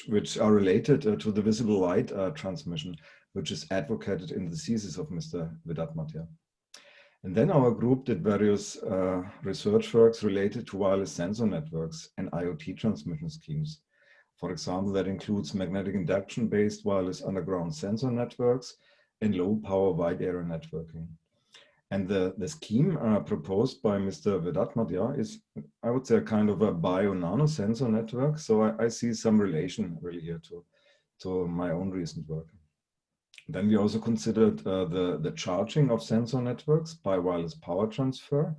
which are related to the visible light transmission, which is advocated in the thesis of Mr. Wirdatmadja. And then our group did various research works related to wireless sensor networks and IoT transmission schemes. For example, that includes magnetic induction-based wireless underground sensor networks and low-power wide area networking. And the scheme proposed by Mr. Wirdatmadja is, I would say, a kind of a bio-nano sensor network. So I see some relation really here to my own recent work. Then we also considered the charging of sensor networks by wireless power transfer.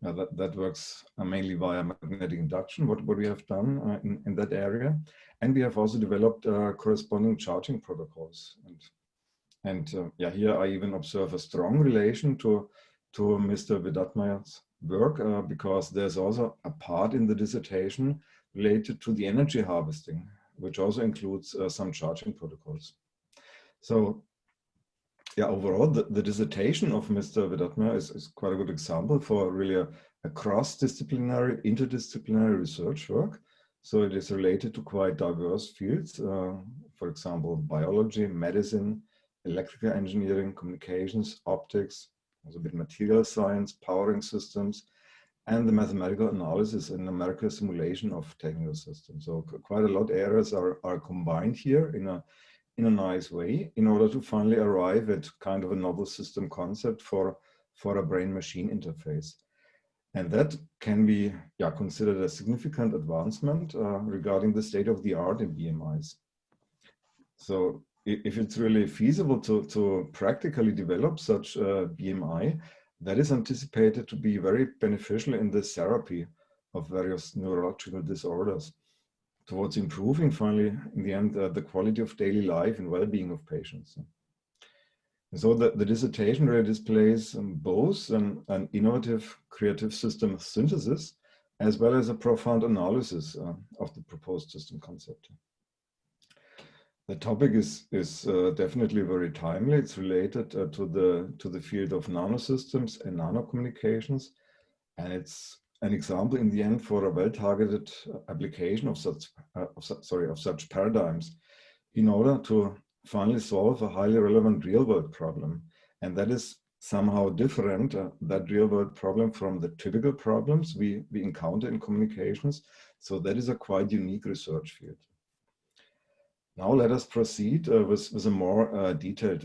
That works mainly via magnetic induction, what we have done in that area. And we have also developed corresponding charging protocols. And yeah, here I even observe a strong relation to Mr. Wirdatmadja's work, because there's also a part in the dissertation related to the energy harvesting, which also includes some charging protocols. So yeah, overall, the dissertation of Mr. Wirdatmadja is quite a good example for really a cross-disciplinary, interdisciplinary research work. So it is related to quite diverse fields, for example, biology, medicine, electrical engineering, communications, optics, also a bit material science, powering systems, and the mathematical analysis and numerical simulation of technical systems. So quite a lot of areas are combined here in a nice way in order to finally arrive at kind of a novel system concept for a brain-machine interface. And that can be considered a significant advancement regarding the state of the art in BMIs. So if it's really feasible to practically develop such a BMI, that is anticipated to be very beneficial in the therapy of various neurological disorders, towards improving finally, in the end, the quality of daily life and well-being of patients. And so the dissertation really displays both an innovative creative system synthesis, as well as a profound analysis of the proposed system concept. The topic is definitely very timely. It's related to the field of nanosystems and nanocommunications, and it's an example in the end for a well-targeted application of such paradigms in order to finally solve a highly relevant real-world problem. And that is somehow different, that real-world problem, from the typical problems we encounter in communications. So that is a quite unique research field. Now let us proceed with a more detailed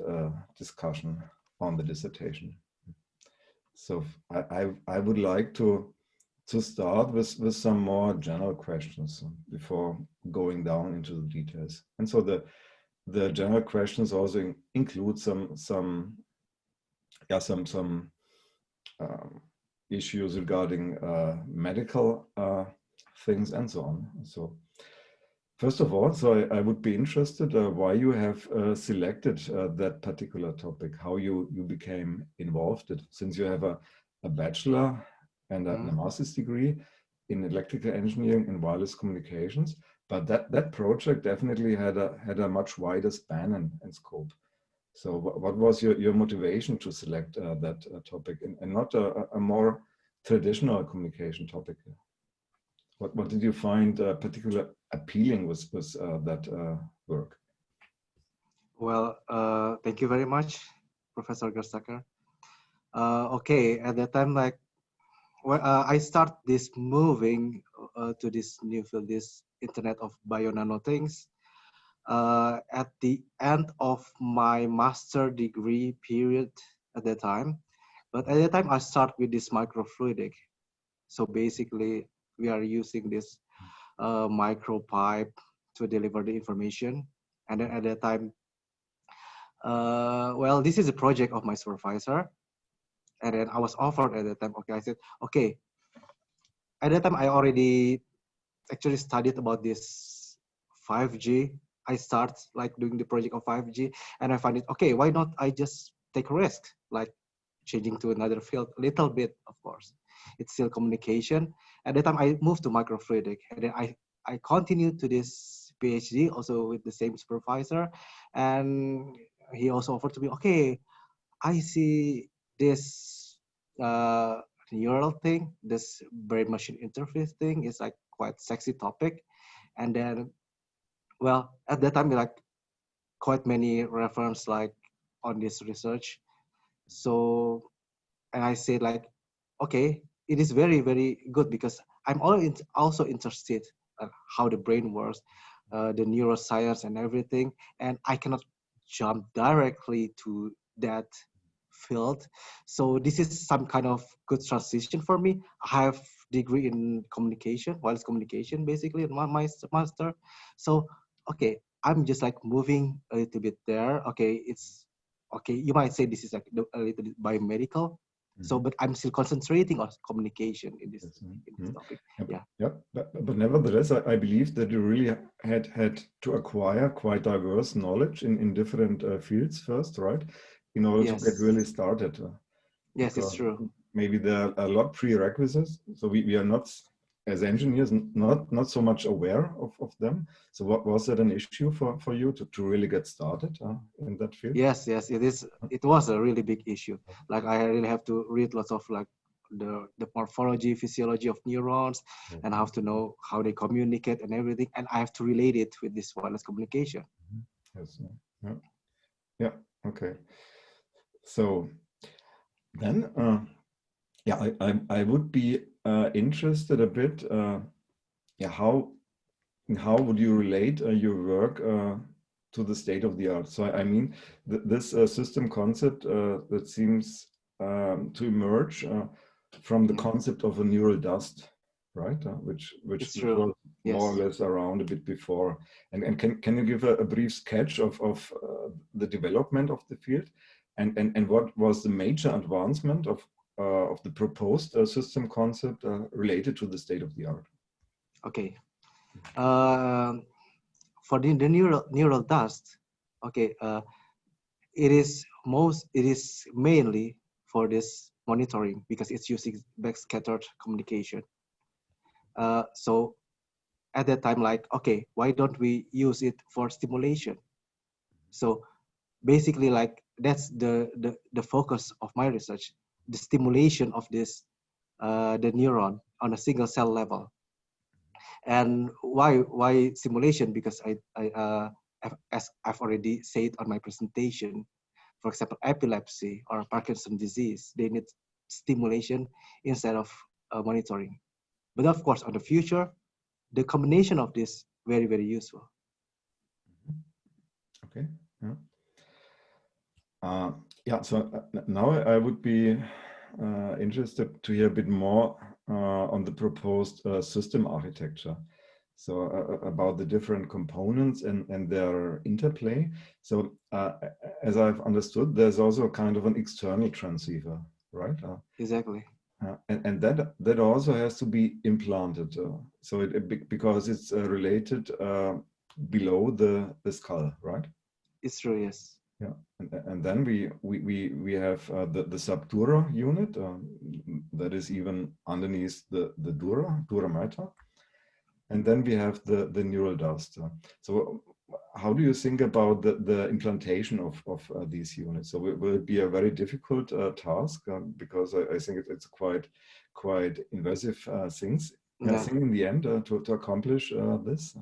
discussion on the dissertation. So I would like to start with some more general questions before going down into the details. And so the general questions also include some issues regarding medical things and so on. So first of all, so I would be interested why you have selected that particular topic, how you became involved, since you have a bachelor and a master's degree in electrical engineering and wireless communications, but that project definitely had a much wider span and scope. So what was your motivation to select that topic and not a more traditional communication topic? What did you find particularly appealing with that work? Well, thank you very much, Professor Gerstacker. Okay, at that time, like, I start this moving to this new field, this Internet of Bio-Nano Things, at the end of my master degree period at that time. But at that time, I start with this microfluidic. So basically, we are using this micropipe to deliver the information. And then at that time, well, this is a project of my supervisor. And then I was offered at that time, okay, I said, okay. At that time, I already actually studied about this 5G. I start like doing the project of 5G, and I find it, okay, why not I just take a risk, like changing to another field, a little bit, of course. It's still communication. At that time, I moved to microfluidic, and then I continued to this PhD, also with the same supervisor, and he also offered to me, okay, I see this neural thing, this brain-machine interface thing is like quite sexy topic, and then well, at that time, like quite many reference like on this research. So, and I said like, okay, it is very, very good because I'm also interested how the brain works, the neuroscience and everything. And I cannot jump directly to that field. So this is some kind of good transition for me. I have degree in communication, wireless communication, basically in my master. So, okay, I'm just like moving a little bit there. Okay, it's okay. You might say this is like a little bit biomedical. So, but I'm still concentrating on communication in this topic. Yeah. Yeah, but nevertheless, I believe that you really had to acquire quite diverse knowledge in different fields first, right? In order to get really started. Yes, it's true. Maybe there are a lot of prerequisites, so we are not, as engineers, not so much aware of them. So what was that an issue for you to really get started in that field? Yes, it is. It was a really big issue. Like I really have to read lots of like the morphology, physiology of neurons, and I have to know how they communicate and everything, and I have to relate it with this wireless communication. Yes. Yeah. Okay. So then, yeah, I would be interested a bit. Yeah, how would you relate your work to the state of the art? So I mean, this system concept that seems to emerge from the concept of a neural dust, right? Which was more or less around a bit before. And can you give a brief sketch of the development of the field, and what was the major advancement of the proposed system concept related to the state of the art? Okay. For the neural dust, okay, it is mainly for this monitoring because it's using backscattered communication. So at that time, like, okay, why don't we use it for stimulation? So basically, like that's the focus of my research, the stimulation of this the neuron on a single cell level. And why simulation? Because as I've already said on my presentation, for example, epilepsy or Parkinson's disease, they need stimulation instead of monitoring. But of course, on the future, the combination of this very, very useful. Okay. Yeah. So now I would be interested to hear a bit more on the proposed system architecture. So about the different components and their interplay. So as I've understood, there's also a kind of an external transceiver, right? Exactly. And that also has to be implanted. So because it's related below the skull, right? It's true, yes. Yeah, and then we have the subdura unit that is even underneath the dura mater, and then we have the neural dust. So how do you think about the implantation of these units? So will it be a very difficult task because I think it's quite invasive thing in the end to accomplish this?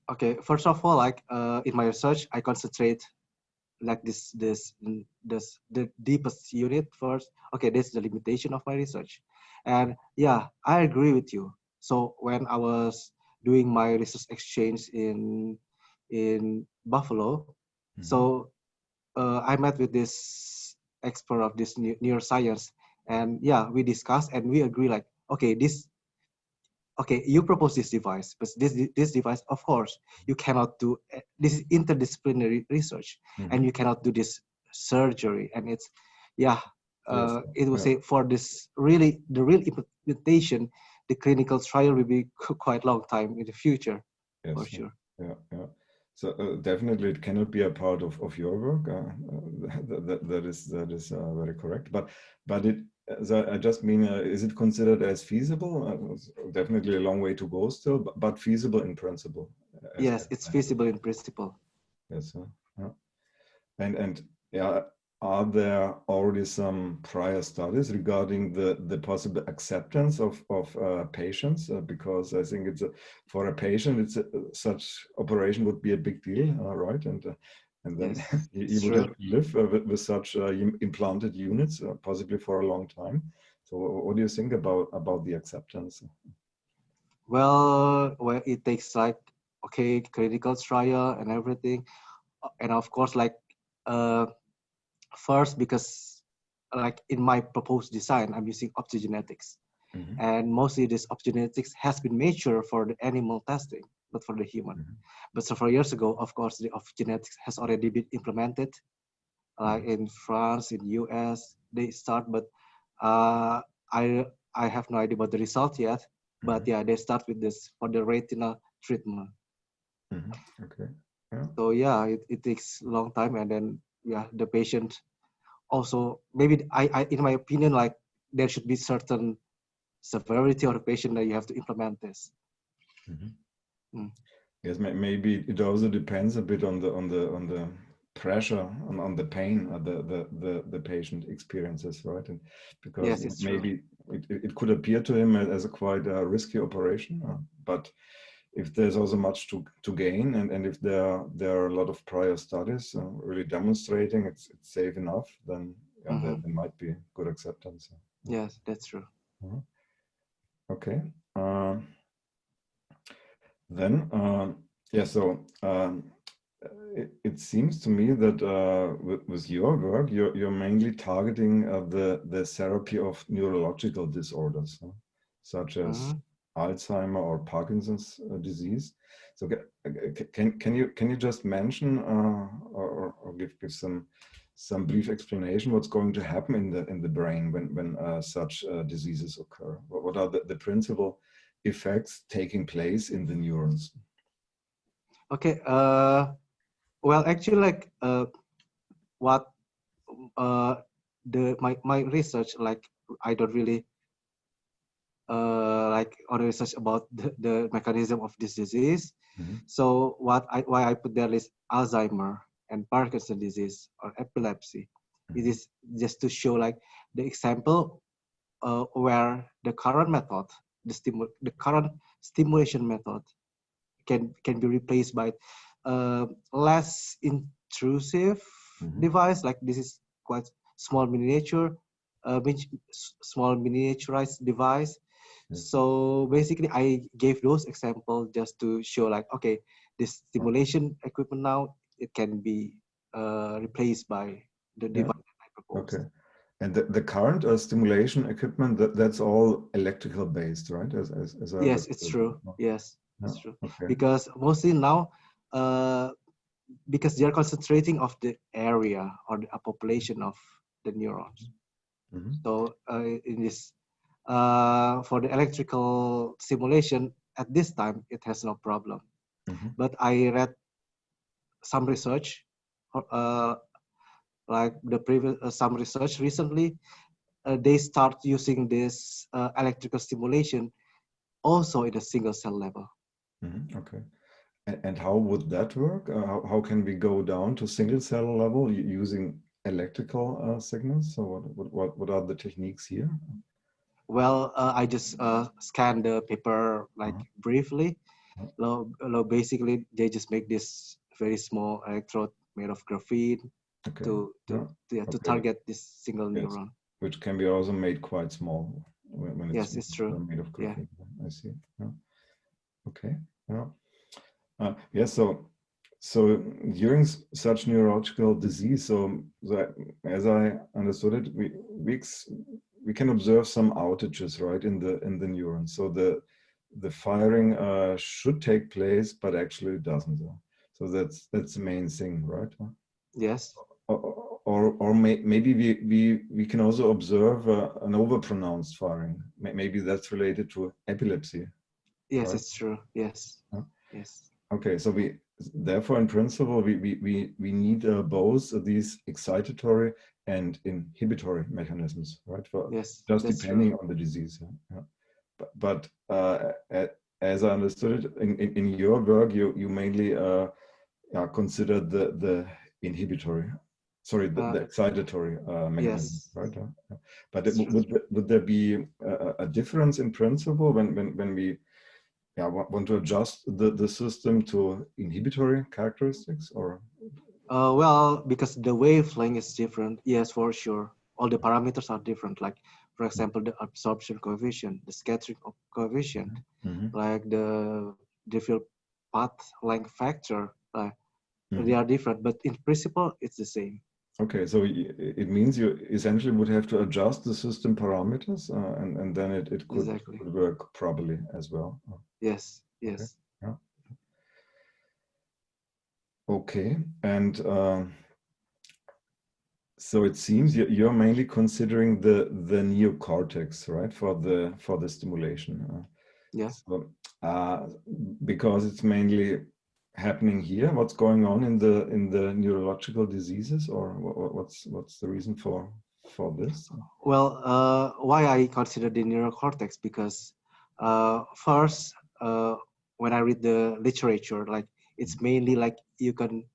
Okay, first of all, like in my research, I concentrate like the deepest unit first. Okay, that's the limitation of my research. And yeah, I agree with you. So when I was doing my research exchange in Buffalo, so I met with this expert of this neuroscience, and yeah, we discussed and we agree like, okay, you propose this device, but this device, of course, you cannot do. This is interdisciplinary research, and you cannot do this surgery. And it's, it will say for this the real implementation, the clinical trial will be quite long time in the future, for sure. Yeah. So definitely it cannot be a part of your work. That is very correct. But it. So I just mean, is it considered as feasible? Definitely a long way to go still, but feasible in principle. Yes, it's feasible in principle. Yes, yeah. And yeah, are there already some prior studies regarding the possible acceptance of patients? Because I think for a patient, such operation would be a big deal, right? And then Yes, he it's would true. have to live with such implanted units, possibly for a long time. So what do you think about the acceptance? Well, it takes like, okay, clinical trial and everything. And of course, like, first, because like in my proposed design, I'm using optogenetics. Mm-hmm. And mostly this optogenetics has been matured for the animal testing, not for the human. Mm-hmm. But several years ago, of course, the optogenetics has already been implemented, like in France, in US, they start, but uh, I I have no idea about the result yet. But yeah, they start with this for the retinal treatment. Mm-hmm. Okay. Yeah. So yeah, it takes a long time, and then yeah, the patient also maybe I in my opinion, like there should be certain severity of the patient that you have to implement this. Mm-hmm. Mm. Yes, maybe it also depends a bit on the pressure on the pain the patient experiences, right? And because Yes, it's true. maybe it could appear to him as a quite risky operation, but if there's also much to gain, and if there are a lot of prior studies really demonstrating it's safe enough, then yeah, there might be good acceptance. Yes, that's true. Okay. Then, yeah, so it seems to me that with your work, you're mainly targeting the therapy of neurological disorders, such as Alzheimer or Parkinson's disease. So can you just mention or give some brief explanation what's going to happen in the brain when such diseases occur? What are the principal effects taking place in the neurons? Okay. Well, actually, like what my research, like I don't really like on research about the mechanism of this disease. So why I put there is Alzheimer and Parkinson disease or epilepsy. It is just to show like the example where the current method, the current stimulation method can be replaced by less intrusive device. Like this is quite small small miniaturized device. So basically, I gave those examples just to show like, okay, this stimulation equipment now, it can be replaced by the Yeah. device I proposed. Okay. And the current stimulation equipment, that's all electrical based, right? As I Yes, it's understood. true. Yes, Yeah. it's true. Okay. Because mostly now, uh, because they are concentrating of the area or the population of the neurons. So in this, for the electrical stimulation at this time, it has no problem. But I read some research, uh, like the previous some research recently, they start using this electrical stimulation also in a single cell level. Okay. And how would that work? How can we go down to single cell level using electrical signals? So what are the techniques here? Well, I just scanned the paper like briefly. Basically, they just make this very small electrode made of graphene Okay. to Okay. target this single Yes. neuron. Which can be also made quite small when it's Yes, it's true. made of Yeah. graphene. I see. Yeah. Okay. Yeah. Yeah. So during such neurological disease, as I understood it, we can observe some outages, right, in the neurons. So the firing should take place, but actually it doesn't. So that's the main thing, right? Yes. Or maybe we can also observe an overpronounced firing. Maybe that's related to epilepsy, Yes, right? it's true. Yes. Yes. Okay, so therefore in principle we need both these excitatory and inhibitory mechanisms, right? For Yes, just that's true. depending on the disease. Yeah. But as I understood it, in your work, you mainly consider the inhibitory Sorry, the excitatory mechanism, Yes, right? But it's true. would there be a difference in principle when we want to adjust the system to inhibitory characteristics, or? Well, because the wavelength is different, yes, for sure. All the parameters are different. Like, for example, the absorption coefficient, the scattering coefficient, like the different path length factor, they are different. But in principle, it's the same. Okay, so it means you essentially would have to adjust the system parameters, and then it could work properly as well. Yes, yes. Okay. Yeah. Okay, and so it seems you're mainly considering the neocortex, right, for the stimulation. Yeah. So, because it's mainly happening here, what's going on in the neurological diseases, or what's the reason for this? Well, why I consider the neurocortex, because first, when I read the literature, like it's mainly like you can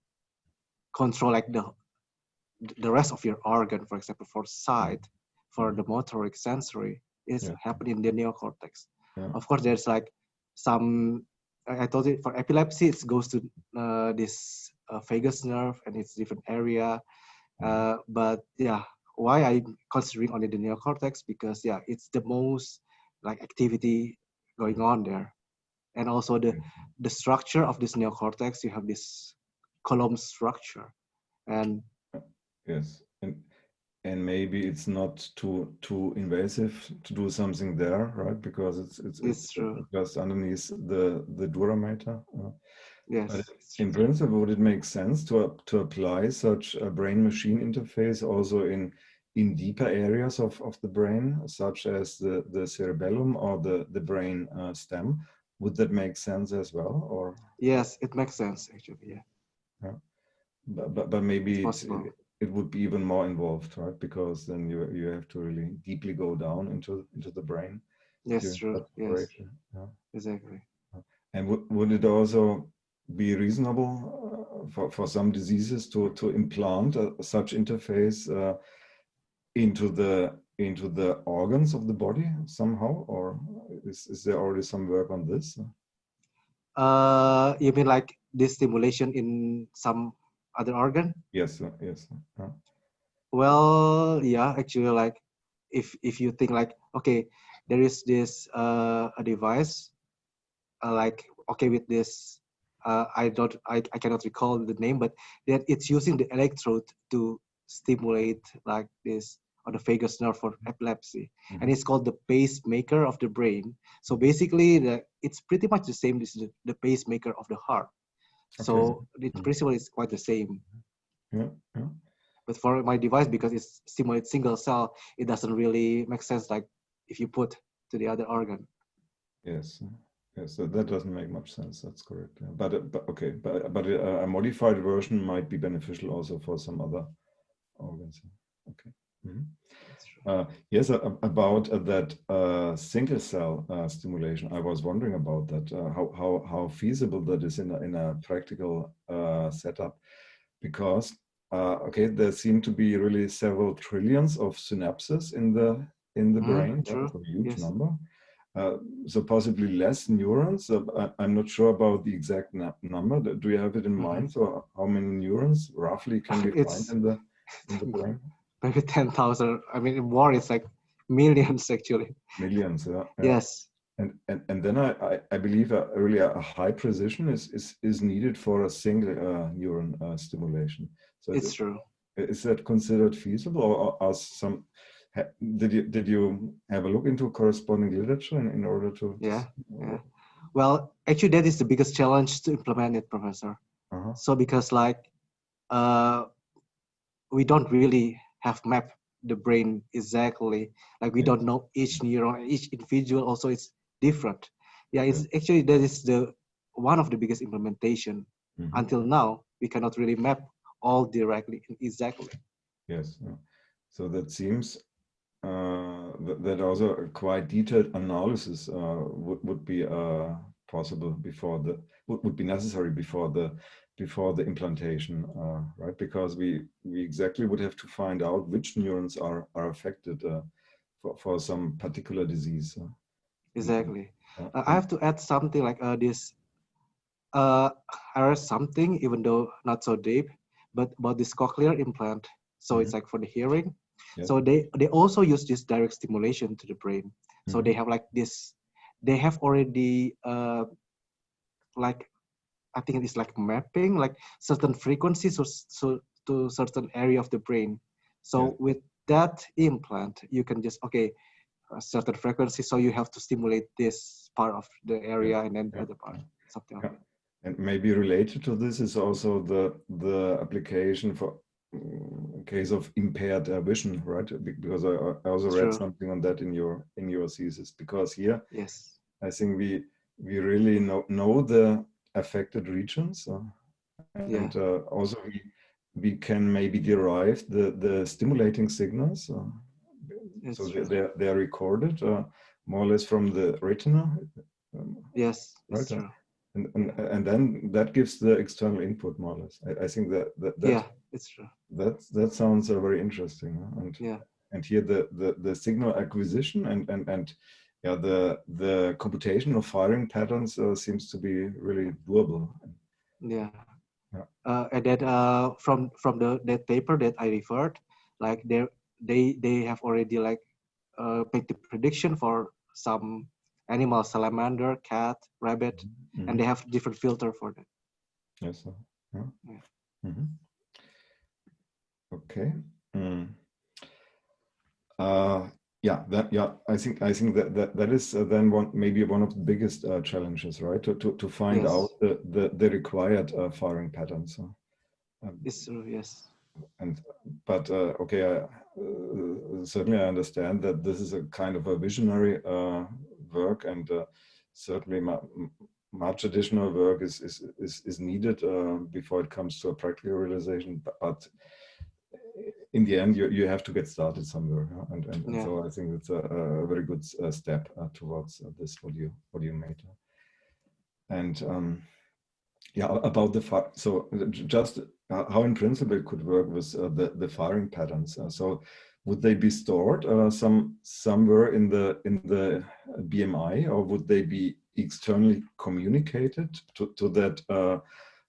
control like the rest of your organ, for example, for sight, for the motoric sensory, is happening in the neocortex. Of course, there's like some, I told you for epilepsy, it goes to this vagus nerve and it's different area. But yeah, why I'm considering only the neocortex, because yeah, it's the most like activity going on there. And also the structure of this neocortex, you have this column structure. And yes, and maybe it's not too invasive to do something there, right? Because it's true. just underneath the dura mater. Yes. But in principle, would it make sense to apply such a brain-machine interface also in deeper areas of the brain, such as the cerebellum or the brain stem? Would that make sense as well, or? Yes, it makes sense actually. Yeah. But maybe it would be even more involved, right? Because then you have to really deeply go down into the brain. Yes, true. Yes, yeah. Exactly. And would it also be reasonable for some diseases to implant such interface into the organs of the body somehow, or is there already some work on this? You mean like this stimulation in some other organ? Yes, yes. Well, yeah, actually, like if you think like, okay, there is this a device, like okay, with this, I cannot recall the name, but that it's using the electrode to stimulate like this on the vagus nerve for epilepsy, and it's called the pacemaker of the brain. So basically, it's pretty much the same as the pacemaker of the heart. So the principle is quite the same. Yeah. But for my device, because it stimulates single cell, it doesn't really make sense like if you put to the other organ. Yes. Yes, that doesn't make much sense. That's correct. Yeah. But okay, but a modified version might be beneficial also for some other organs. Okay. Yes, about that single cell stimulation. I was wondering about that. How feasible that is in a practical setup, because okay, there seem to be really several trillions of synapses in the brain. That's a huge number. So possibly less neurons. I'm not sure about the exact number. Do you have it in mind? So how many neurons roughly can we find in the brain? Maybe 10,000. I mean, more, it's like millions actually. Millions, yeah. Yes. And then I believe really a high precision is needed for a single neuron stimulation. So it's true. Is that considered feasible, or are some? Did you have a look into corresponding literature in order to? Yeah. Well, actually, that is the biggest challenge to implement it, Professor. So because like we don't really have mapped the brain exactly, like we don't know each neuron, each individual also is different. Yeah, it's actually that is the one of the biggest implementation. Until now, we cannot really map all directly exactly. Yes. So that seems that also a quite detailed analysis would be possible before the would be necessary before the implantation, right? Because we exactly would have to find out which neurons are affected for some particular disease. Exactly. I have to add something like this. I read something, even though not so deep, but about this cochlear implant. So it's like for the hearing. Yeah. So they also use this direct stimulation to the brain. So they have like this. They have already like, I think it's like mapping like certain frequencies so to certain area of the brain. So with that implant, you can just a certain frequency. So you have to stimulate this part of the area and then the other part, something like that. And maybe related to this is also the application for case of impaired vision, right? Because I also read something on that in your thesis. Because here, I think we really know the affected regions, and also we can maybe derive the stimulating signals. So they are recorded more or less from the retina. Yes, right? it's true. And then that gives the external input more or less. I think that it's true. That sounds very interesting. And here the signal acquisition and the computation of firing patterns seems to be really doable. And that from that paper that I referred, like they have already like made the prediction for some animal, salamander, cat, rabbit, and they have different filter for that. Yes. Okay. I think that is then maybe one of the biggest challenges, right? To find out the required firing patterns. It's true, yes. But okay, certainly I understand that this is a kind of a visionary work, and certainly much additional work is needed before it comes to a practical realization. But in the end, you have to get started somewhere, and so I think it's a very good step towards this what you made. And about so just how in principle it could work with the firing patterns. So would they be stored somewhere in the BMI, or would they be externally communicated to that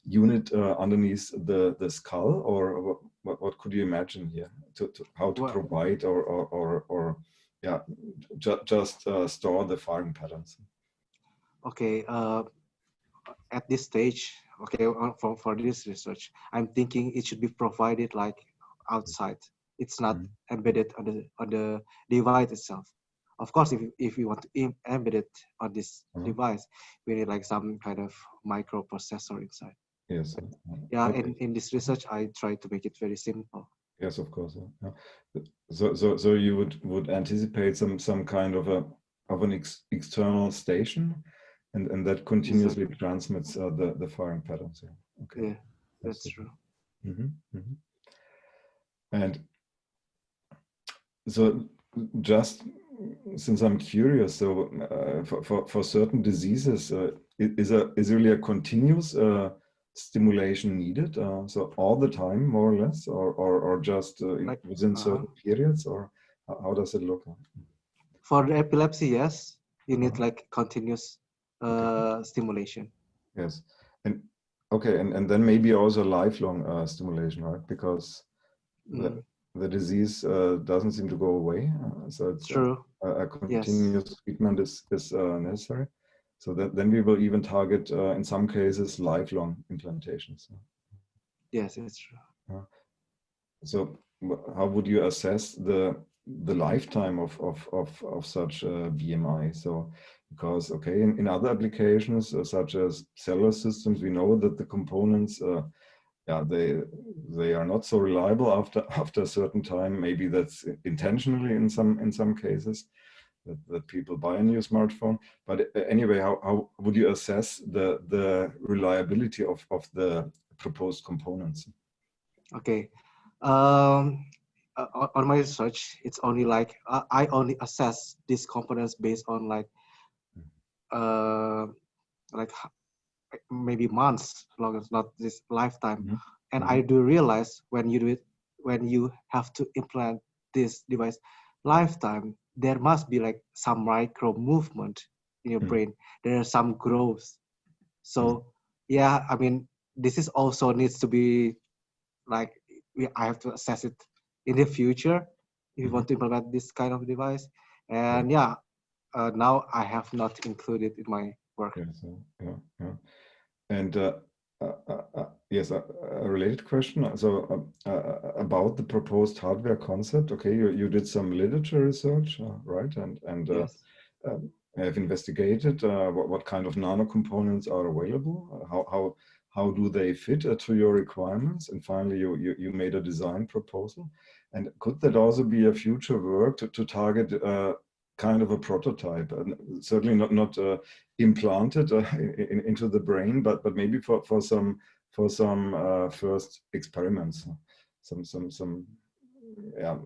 unit underneath the skull, or what could you imagine here to how to provide or just store the firing patterns? Okay, at this stage, okay, for this research, I'm thinking it should be provided like outside. It's not embedded on the device itself. Of course, if we want to embed it on this device, we need like some kind of microprocessor inside. Yes. In this research, I try to make it very simple. Yes, of course. So you would anticipate some kind of an external station, and that continuously transmits the firing patterns. Okay. Yeah, that's true. And so, just since I'm curious, so for certain diseases, is really a continuous stimulation needed? So all the time, more or less, or just like, within certain periods, or how does it look? For the epilepsy, yes, you need like continuous stimulation. Yes, and okay, and then maybe also lifelong stimulation, right? Because the disease doesn't seem to go away, so it's true. A continuous treatment is necessary. So then we will even target, in some cases, lifelong implantations. Yes, it's true. So how would you assess the lifetime of such BMI? So because in other applications such as cellular systems, we know that the components they are not so reliable after a certain time. Maybe that's intentionally in some cases that people buy a new smartphone. But anyway, how would you assess the reliability of the proposed components? Okay. On my research, it's only like I only assess these components based on like like maybe months long, it's not this lifetime. Mhm. And Mhm. I do realize when you do it, when you have to implant this device lifetime, there must be like some micro movement in your Mhm. brain. There are some growth. Mhm. So yeah, I mean, this is also needs to be like I have to assess it in the future if you Mhm. want to implement this kind of device. Yeah. And yeah, now I have not included in my work. Yeah. So yeah. Yeah. And yes, a related question. So about the proposed hardware concept. Okay, you did some literature research, right? And Yes. have investigated what kind of nano components are available. How do they fit to your requirements? And finally, you made a design proposal. And could that also be a future work to target kind of a prototype? Certainly not implanted into the brain, but maybe for some first experiments, some yeah,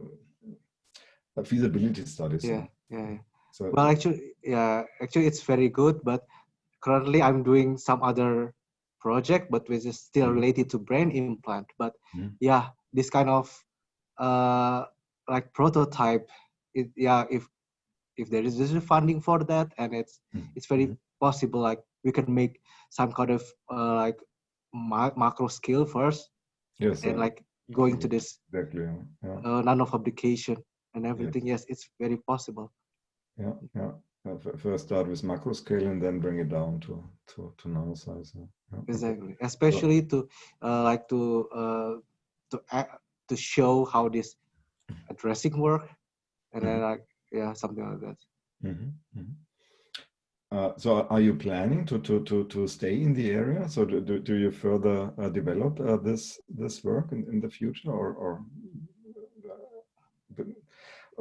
feasibility studies. Yeah, yeah, yeah. So Well, actually, yeah, actually, it's very good. But currently, I'm doing some other project, but which is still mhm, related to brain implant. But mhm, yeah, this kind of uh, like prototype, yeah, if there is this funding for that, and mhm, it's very mhm. possible. Like we can make some kind of like macro scale first, Yes, and like going to this exactly. Yeah, nano fabrication and yes, everything. Yes, it's very possible. yeah, yeah. First start with macro scale and then bring it down to nano size. Yeah, yeah, okay. Exactly, So, especially to like to show how this addressing work, and then mhm, like yeah, something like that. mhm, mhm. So are you planning to stay in the area? So do you further develop this work in the future,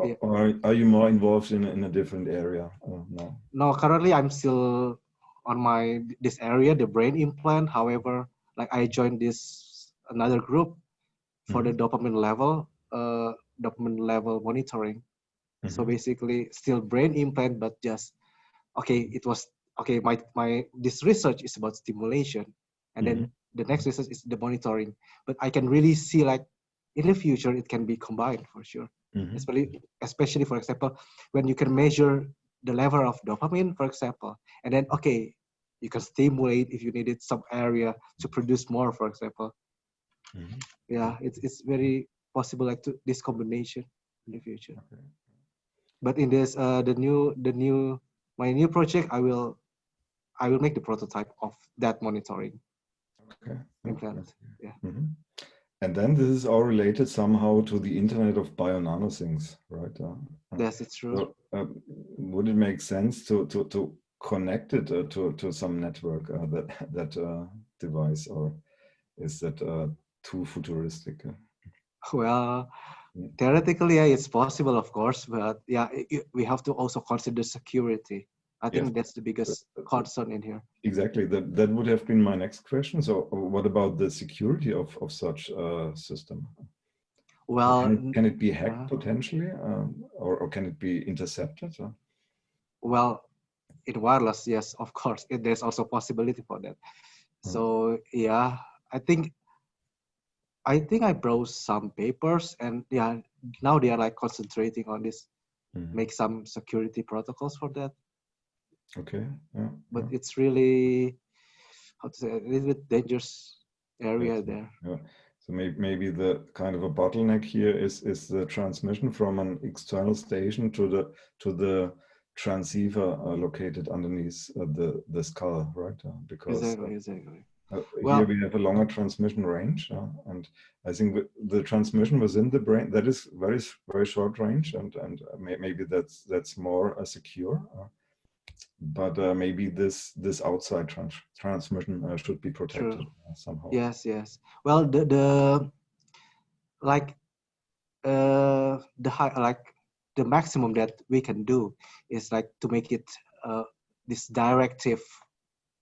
Yeah. or are you more involved in a different area now? No, currently I'm still on my this area, the brain implant. However, like I joined this another group for the Mhm, dopamine level monitoring. So mhm, basically, still brain implant, but just okay. It was okay. My this research is about stimulation, and then mhm, the next research is the monitoring. But I can really see like in the future it can be combined for sure. mhm, Especially for example, when you can measure the level of dopamine, for example, and then okay, you can stimulate if you needed some area to produce more, for example. mhm. Yeah, it's very possible like to this combination in the future. Okay. But in this the new my new project, I will make the prototype of that monitoring Okay. Yeah, implant. that's Yeah. mhm. And then this is all related somehow to the Internet of Bio-Nano things, right? Yes, it's true. So would it make sense to connect it to some network that device, or is that too futuristic? Well, Yeah. theoretically, yeah, it's possible, of course, but yeah, we have to also consider security. I Yes, think that's the biggest concern in here. exactly. That would have been my next question. So what about the security of such a system? So Well, can it be hacked uh, potentially, or can it be intercepted? well, in wireless, yes, of course, there's also possibility for that. Uh, So yeah, I think I think I browsed some papers, and yeah, now they are like concentrating on this, mhm. make some security protocols for that. Okay. Yeah. But Yeah. it's really how to say a little bit dangerous Yes. area there. Yeah. So maybe the kind of a bottleneck here is the transmission from an external station to the transceiver located underneath the skull, right? Because Exactly, exactly. here Well, we have a longer transmission range, and I think the transmission within the brain, that is very short range, and maybe that's more secure. But maybe this outside transmission should be true. protected somehow. Yes, yes. Well, the like the high like the maximum that we can do is like to make it this directive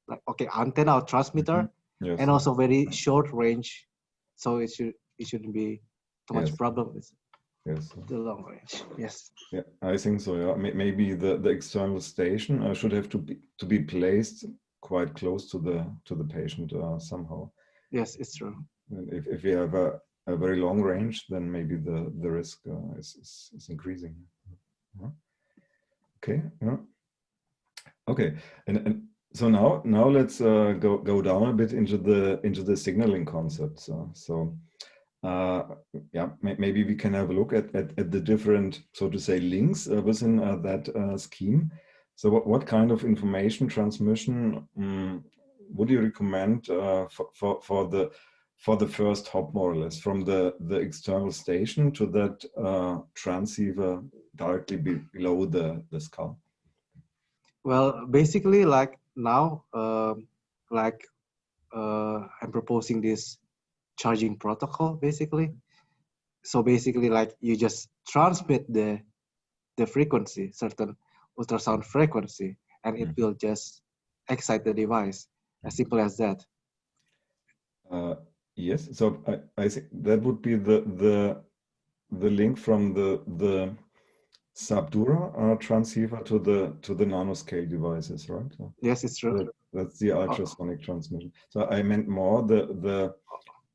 like okay antenna or Mhm. transmitter, Yes. and also very short range, so it shouldn't be too much Yes. problem with Yes. the long range. Yes. Yeah, I think so. Yeah, maybe the external station should have to be placed quite close to the patient somehow. Yes, it's true. If we have a very long range, then maybe the risk is increasing. Okay. Yeah. Okay. And so now let's go down a bit into the signaling concepts. Yeah, maybe we can have a look at the different, so to say, links within that scheme. So what kind of information transmission would you recommend for the first hop, more or less, from the external station to that transceiver directly below the skull? Well, basically, like now, I'm proposing this charging protocol, basically. So basically, like you just transmit the frequency, certain ultrasound frequency, and it will just excite the device. As simple as that. Yes, so I think that would be the link from the subdura transceiver to the nanoscale devices, right? So yes, it's true. that's the ultrasonic transmission. So I meant more the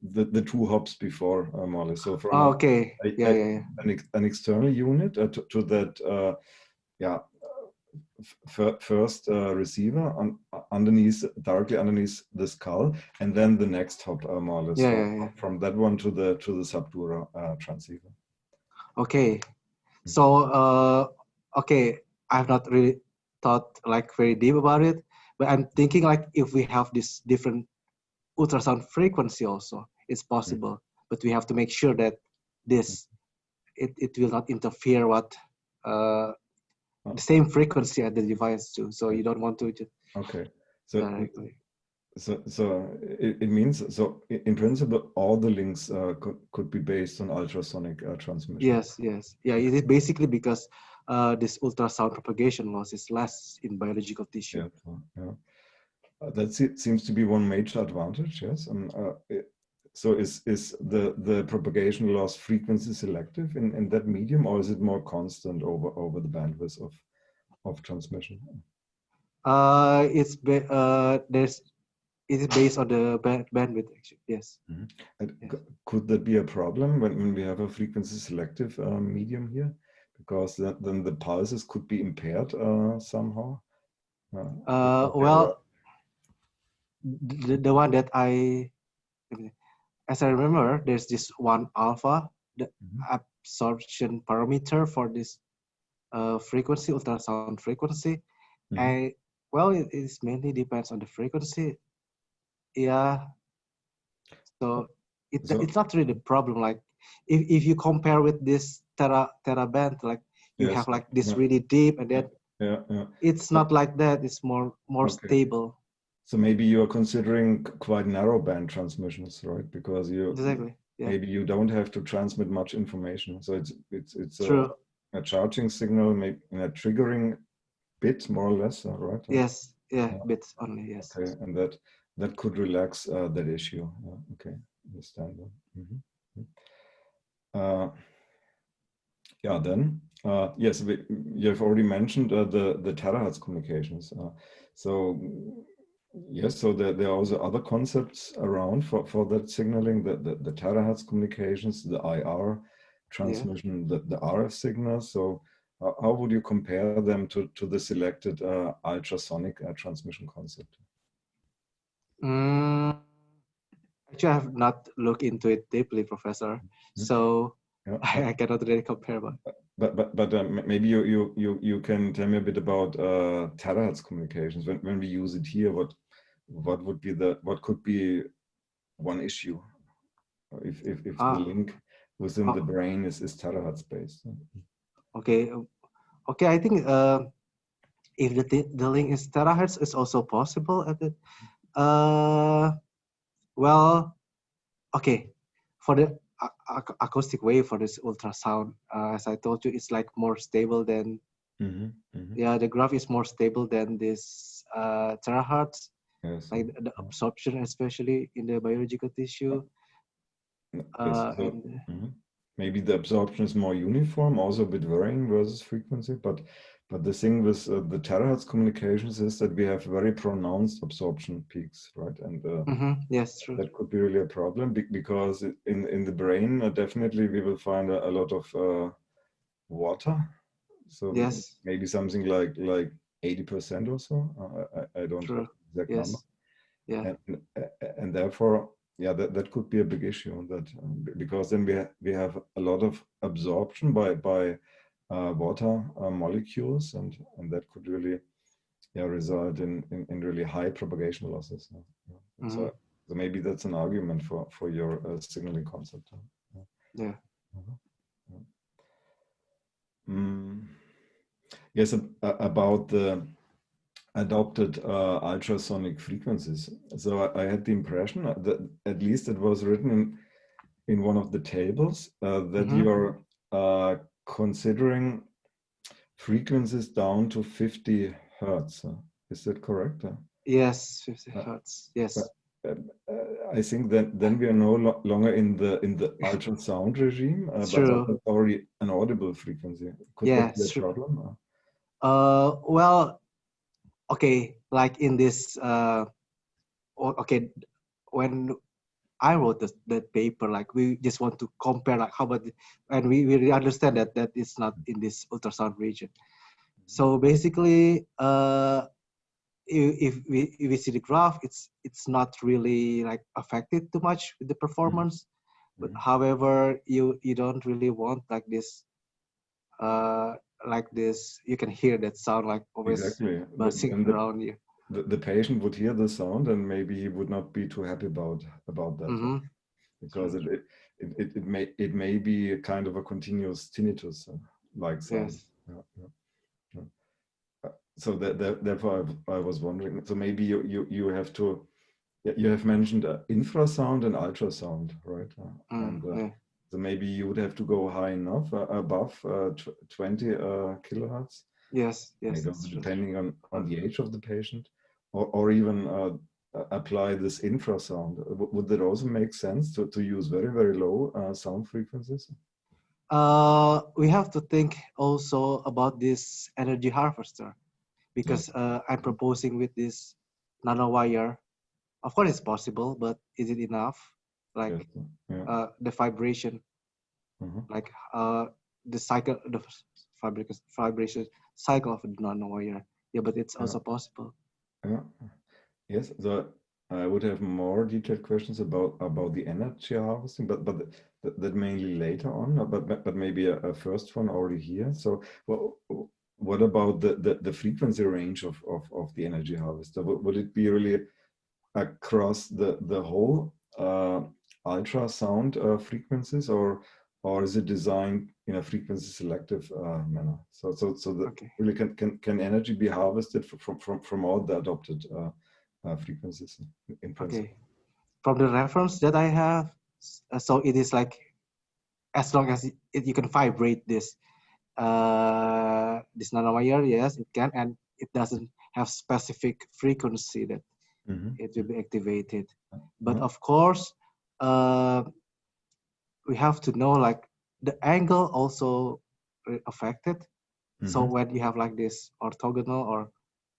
2 hops before, more or less. So from okay, an external unit to that first receiver directly underneath the skull, and then the next hop, more or less, from that one to the subdura transceiver. Okay, so okay, I've not really thought like very deep about it, but I'm thinking like if we have this different ultrasound frequency also, it's possible, but we have to make sure that it will not interfere with the same frequency at the device too. So you don't want to just directly. So it means, so in principle, all the links could be based on ultrasonic transmission. Yes. Yeah, it is basically because this ultrasound propagation loss is less in biological tissue. Yeah. That seems to be one major advantage, yes. So is the propagation loss frequency selective in that medium, or is it more constant over the bandwidth of transmission? It is based on the bandwidth, actually. Yes. Could that be a problem when we have a frequency selective medium here? Because then the pulses could be impaired somehow. Well, the one that as I remember, there's this one alpha, the absorption parameter for this frequency, ultrasound frequency. Well, it mainly depends on the frequency. Yeah. So it's not really the problem. Like if you compare with this tera band, like you have like this really deep, and then it's not like that. It's more stable. So maybe you are considering quite narrow band transmissions, right? Because maybe you don't have to transmit much information. So it's a charging signal, maybe in a triggering bit, more or less, right? Yes, bits only. Yes. Okay, and that could relax that issue. Okay, understand that. Then yes, you have already mentioned the terahertz communications. So yes, so there are also other concepts around for that signaling, the terahertz communications, the IR transmission, the RF signals. So how would you compare them to the selected ultrasonic transmission concept? Actually, I have not looked into it deeply, Professor. So I cannot really compare. But maybe you can tell me a bit about terahertz communications. When we use it here, what could be one issue if the link within the brain is terahertz based? Okay. I think if the link is terahertz, it's also possible at it. Well, okay, for the acoustic wave for this ultrasound, as I told you, it's like more stable than the graph is more stable than this terahertz. Yes. Like the absorption, especially in the biological tissue. Maybe the absorption is more uniform, also a bit varying versus frequency, but But the thing with the terahertz communications is that we have very pronounced absorption peaks, right? And yes, true. that could be really a problem because in the brain, definitely we will find a lot of water. So Yes, maybe something like 80% or so. I don't true. have the exact Yes, number. yeah. And therefore, yeah, that could be a big issue. That because then we have a lot of absorption by water molecules, and that could really result in really high propagation losses. So maybe that's an argument for your signaling concept. Yeah. Yes, about the adopted ultrasonic frequencies. So I had the impression that at least it was written in one of the tables that you're considering frequencies down to 50 hertz. Is that correct? Yes, 50 hertz. Yes. I think that then we are no longer in the ultrasound regime, but that's already an audible frequency. Could that be a problem? Well, okay, like in this, okay, when I wrote that paper, like we just want to compare, like how about, and we really understand that it's not in this ultrasound region. So basically, if we see the graph, it's not really like affected too much with the performance. But however, you don't really want like this, you can hear that sound like always buzzing around you. The patient would hear the sound and maybe he would not be too happy about that, because it may be a kind of a continuous tinnitus like sound. Yes. So therefore I was wondering, so maybe you have to, you have mentioned infrasound and ultrasound, right? So maybe you would have to go high enough above 20 kilohertz. Yes, maybe also depending on the age of the patient, or even apply this infrasound. Would that also make sense to use very, very low sound frequencies? We have to think also about this energy harvester, because I'm proposing with this nanowire. Of course, it's possible, but is it enough? Like the vibration, like the cycle, the vibration cycle of the nanowire. Yeah, but it's also possible. Yes. So I would have more detailed questions about the energy harvesting, but that mainly later on. But maybe a first one already here. So what about the frequency range of the energy harvester? Would it be really across the whole ultrasound frequencies, or is it designed in a frequency selective manner? So really can energy be harvested from all the adopted frequencies in principle? Okay, from the reference that I have, so it is like, as long as you can vibrate this nanowire, yes, it can, and it doesn't have specific frequency that it will be activated. But of course, we have to know like the angle also affected. So when you have like this orthogonal or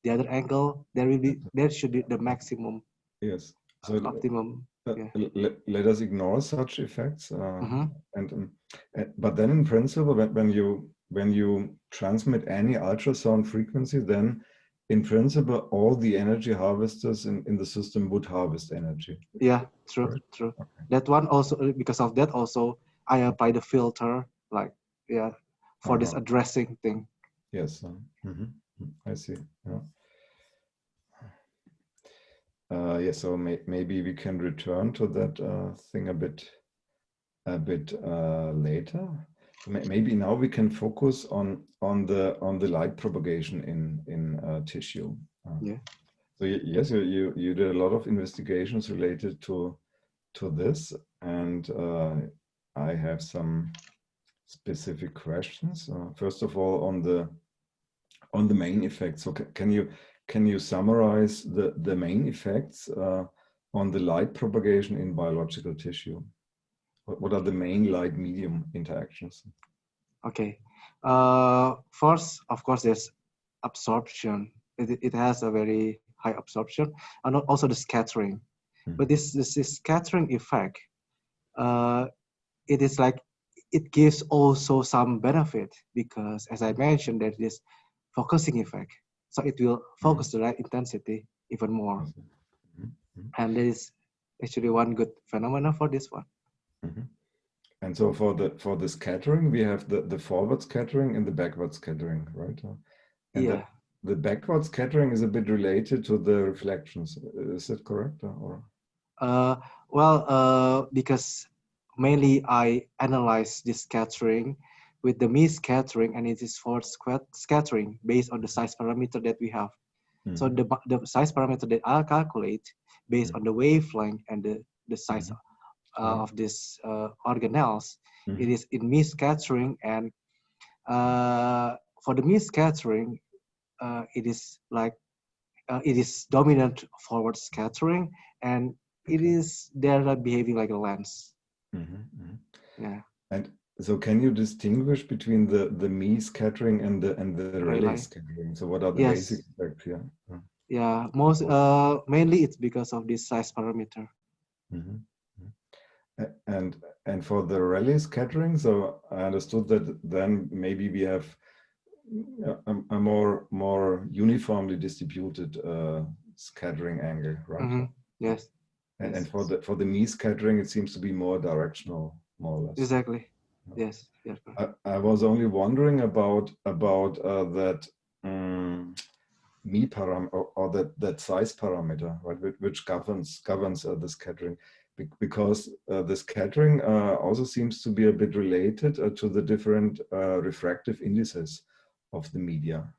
the other angle, there should be the maximum. Yes. So optimum. Let us ignore such effects. But then in principle, when you transmit any ultrasound frequency, then in principle, all the energy harvesters in the system would harvest energy. Yeah, true, right? True. Okay. That one also, because of that also, I apply the filter, like, for this addressing thing. Yes, I see. Yes, so maybe we can return to that thing a bit later. Maybe now we can focus on the light propagation in tissue. So yes, you did a lot of investigations related to this, and I have some specific questions. First of all, on the main effects. So can you summarize the main effects on the light propagation in biological tissue? What are the main light medium interactions? Okay. First, of course, there's absorption. It has a very high absorption, and also the scattering. But this scattering effect, uh, it is like it gives also some benefit because, as I mentioned, there is focusing effect. So it will focus the light intensity even more. And there is actually one good phenomenon for this one. And so for the scattering, we have the forward scattering and the backward scattering, right? And Yeah. the backward scattering is a bit related to the reflections. Is that correct? Or? Because mainly I analyze this scattering with the mean scattering, and it is for scattering based on the size parameter that we have. So the size parameter that I'll calculate based on the wavelength and the size of this organelles, it is in mean scattering, and for the mean scattering, it is like it is dominant forward scattering, and they're like behaving like a lens. Yeah. And so can you distinguish between the Mie scattering and the Rayleigh scattering? So what are the basic effects here? Yeah, mainly it's because of this size parameter. And for the Rayleigh scattering, so I understood that then maybe we have a more uniformly distributed scattering angle, right? Yes. And for the Mie scattering, it seems to be more directional, more or less. Exactly. Yes. I was only wondering about that Mie parameter or that size parameter, right, which governs the scattering, because the scattering also seems to be a bit related to the different refractive indices of the media.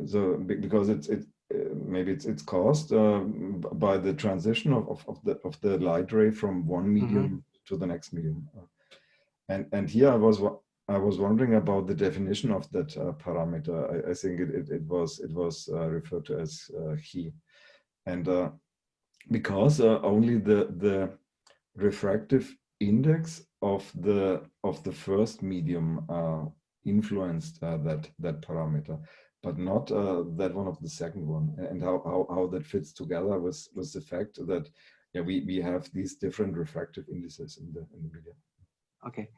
So because maybe it's caused by the transition of the light ray from one medium to the next medium. And here I was wondering about the definition of that parameter. I think it was referred to as Chi, and because only the refractive index of the first medium influenced that parameter, but not that one of the second one, and how that fits together with the fact that we have these different refractive indices in the medium. Okay.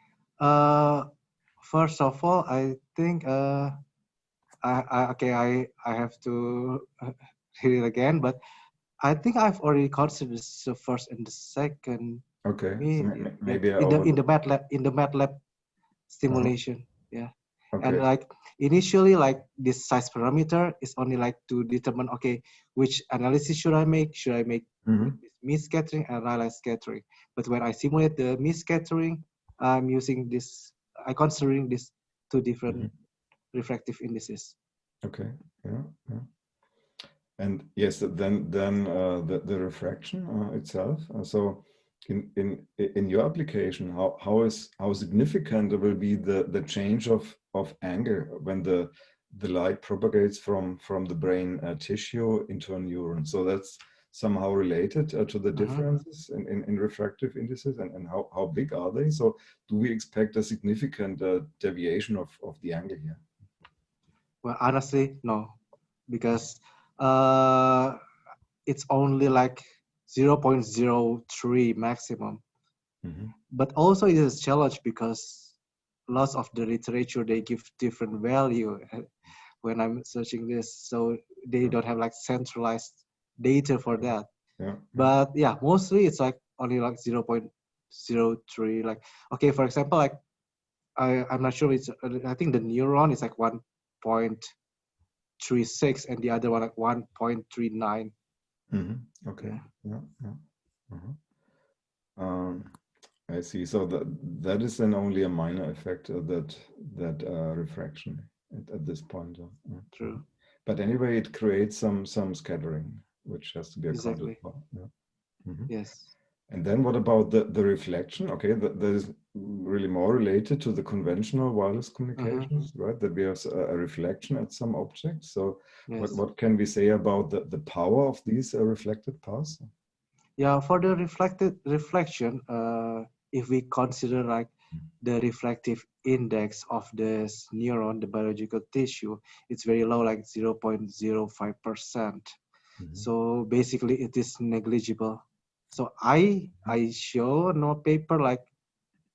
First of all, I think I have to hear it again, but I think I've already considered the first and the second. Okay. Medium. So maybe in the MATLAB simulation. Yeah. Okay. And like initially, like this size parameter is only like to determine, okay, which analysis should I make? Should I make Mie scattering and Rayleigh scattering? But when I simulate the Mie scattering, I'm considering these two different refractive indices. Okay. Yeah. And yes, then the refraction itself. So in your application, how significant will be the change of angle when the light propagates from the brain tissue into a neuron? So that's somehow related to the differences in refractive indices, and how big are they? So do we expect a significant deviation of the angle here? Well, honestly, no, because it's only like 0.03 maximum. But also it is a challenge because lots of the literature, they give different value when I'm searching this, so they don't have like centralized data for that. But yeah, mostly it's like only like 0.03. Like, okay, for example, like I'm not sure, I think the neuron is like 1.36 and the other one like 1.39. Okay. Yeah. I see. So that is then only a minor effect that refraction at this point. True. But anyway, it creates some scattering, which has to be accounted for. Yes. And then what about the reflection? Okay, that is really more related to the conventional wireless communications, right? That we have a reflection at some objects. So what can we say about the power of these reflected paths? Yeah, for the reflection, if we consider like the reflective index of this neuron, the biological tissue, it's very low, like 0.05%. So basically it is negligible. So I show no paper like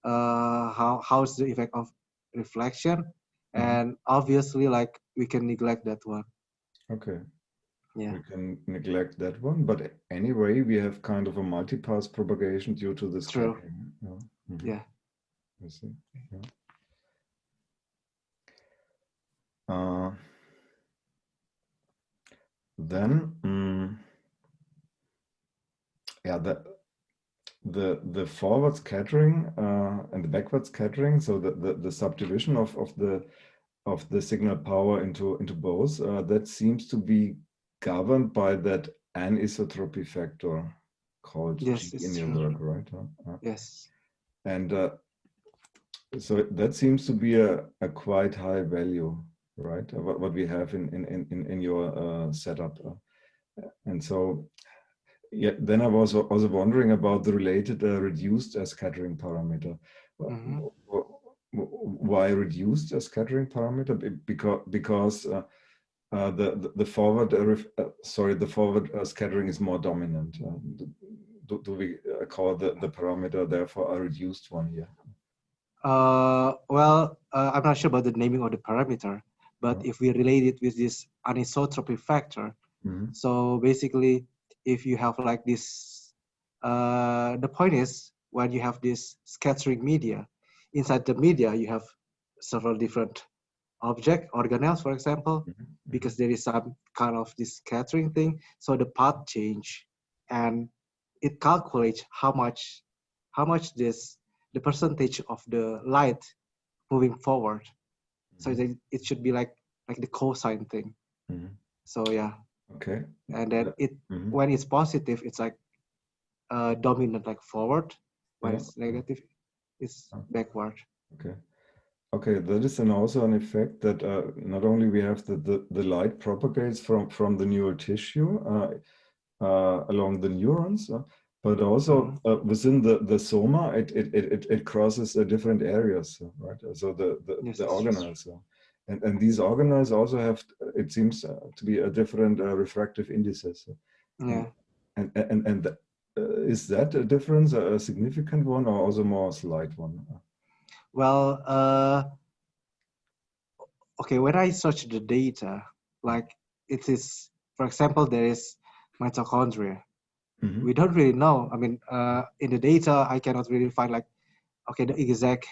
how's the effect of reflection, and obviously like we can neglect that one. Okay. Yeah. We can neglect that one, but anyway, we have kind of a multipass propagation due to the True. scattering. Yeah. I see. Yeah. Then, yeah, the forward scattering and the backward scattering, so the subdivision of the signal power into both, that seems to be governed by that anisotropy factor called Yes, G it's in your true. work, right? Yes. And so that seems to be a quite high value, right? What we have in your setup. And so, yeah, then I was also wondering about the related reduced scattering parameter. Why reduced scattering parameter? Because the forward scattering is more dominant. Do we call the parameter therefore a reduced one here? Well, I'm not sure about the naming of the parameter, but if we relate it with this anisotropy factor, so basically, if you have like this, the point is when you have this scattering media, inside the media you have several different object organelles, for example, because there is some kind of this scattering thing. So the path change, and it calculates how much the percentage of the light moving forward. So it should be like the cosine thing. So yeah. Okay. And then when it's positive, it's like dominant, like forward. When it's negative, it's backward. Okay. Okay, that is then also an effect that not only we have the light propagates from the neural tissue along the neurons, but also within the soma, it crosses different areas, right? So the organelles. And these organelles also have, it seems to be a different refractive indices. Yeah. And is that a difference, a significant one, or also more a slight one? Well, okay, when I search the data, like it is, for example, there is mitochondria. We don't really know. I mean, in the data, I cannot really find like, okay, the exact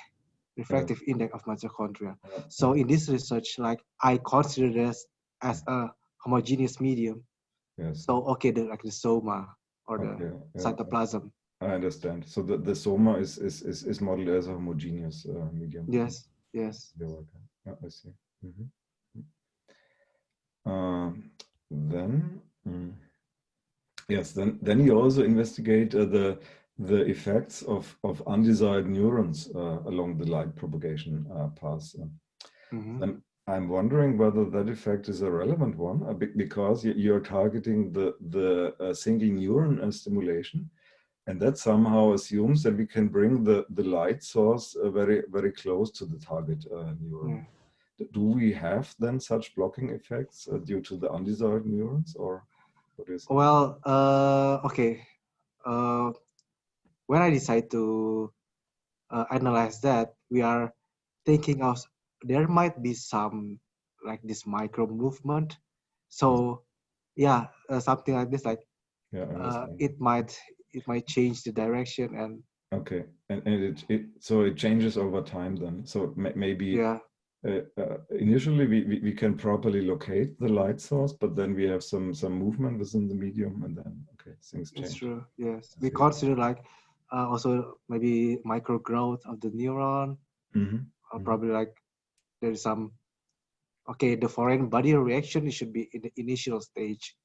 refractive index of mitochondria. So in this research, like I consider this as a homogeneous medium. Yes. So okay, like the soma or the cytoplasm. I understand. So the soma is modeled as a homogeneous medium. Yes. Yes. Yeah, I see. Then yes, then you also investigate the effects of undesired neurons along the light propagation path. And I'm wondering whether that effect is a relevant one because you're targeting the single neuron stimulation, and that somehow assumes that we can bring the light source very, very close to the target neuron. Do we have then such blocking effects due to the undesired neurons, or what is it? Well, okay. When I decide to analyze that, we are thinking of there might be some like this micro movement. So yeah, something like this, like it might change the direction and. Okay, and so it changes over time then. So maybe initially we can properly locate the light source, but then we have some movement within the medium, and then things change. It's true. Yes, we consider like also maybe micro growth of the neuron, or probably like there is some. Okay, the foreign body reaction, it should be in the initial stage.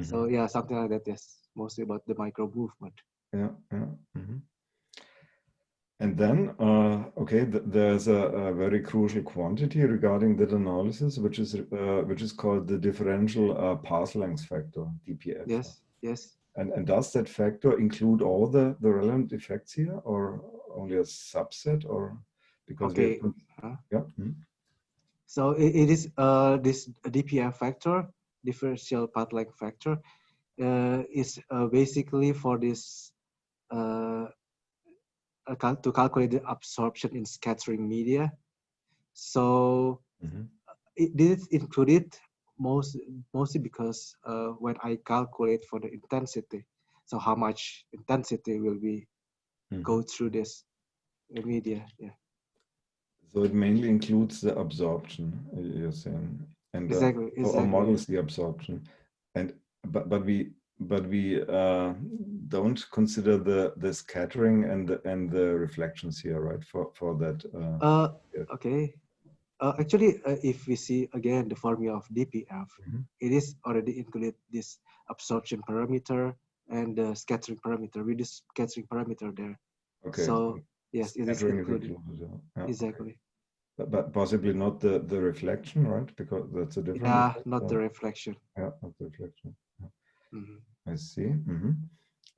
So yeah, something like that. Yes, mostly about the micro movement. Yeah. And then, there's a very crucial quantity regarding that analysis, which is called the differential path length factor, DPF. Yes. And does that factor include all the relevant effects here, or only a subset, or because we Okay. have, yeah. So it is this DPF factor, differential path length factor, is basically for this to calculate the absorption in scattering media. So this is included mostly because when I calculate for the intensity, so how much intensity will we go through this media? Yeah. So it mainly includes the absorption, you're saying, and Exactly. or models the absorption, and but we don't consider the scattering and the reflections here, right? For that. Yeah. Okay. Actually, if we see again the formula of DPF, it is already included this absorption parameter and the scattering parameter with this scattering parameter there. Okay. So yes, it is included. Yeah, Exactly. okay. But possibly not the reflection, right? Because that's a different. Yeah, effect, not the reflection. Yeah, not the reflection. Yeah. Mm-hmm. I see.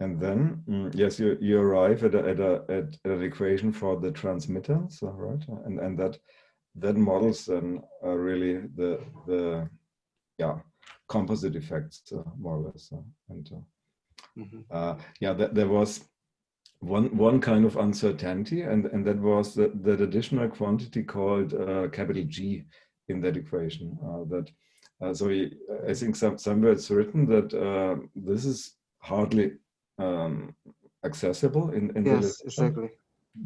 And then, yes, you arrive at an equation for the transmitter, so, right? And that models then really the composite effects, more or less. And yeah, there was one kind of uncertainty, and that was that additional quantity called capital G in that equation. So I think somewhere it's written that this is hardly accessible in the Yes, literature. exactly.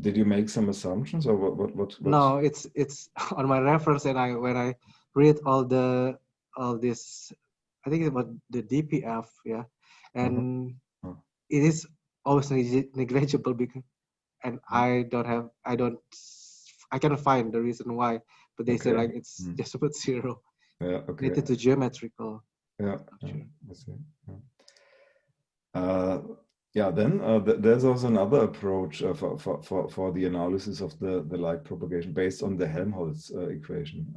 Did you make some assumptions, or what? No, it's on my reference, and when I read all this, I think about the DPF, yeah, and it is always negligible because, and I cannot find the reason why, but they say like it's just about zero. Yeah, okay. Related to geometrical. Yeah, I see. Yeah, then there's also another approach for the analysis of the light propagation based on the Helmholtz equation.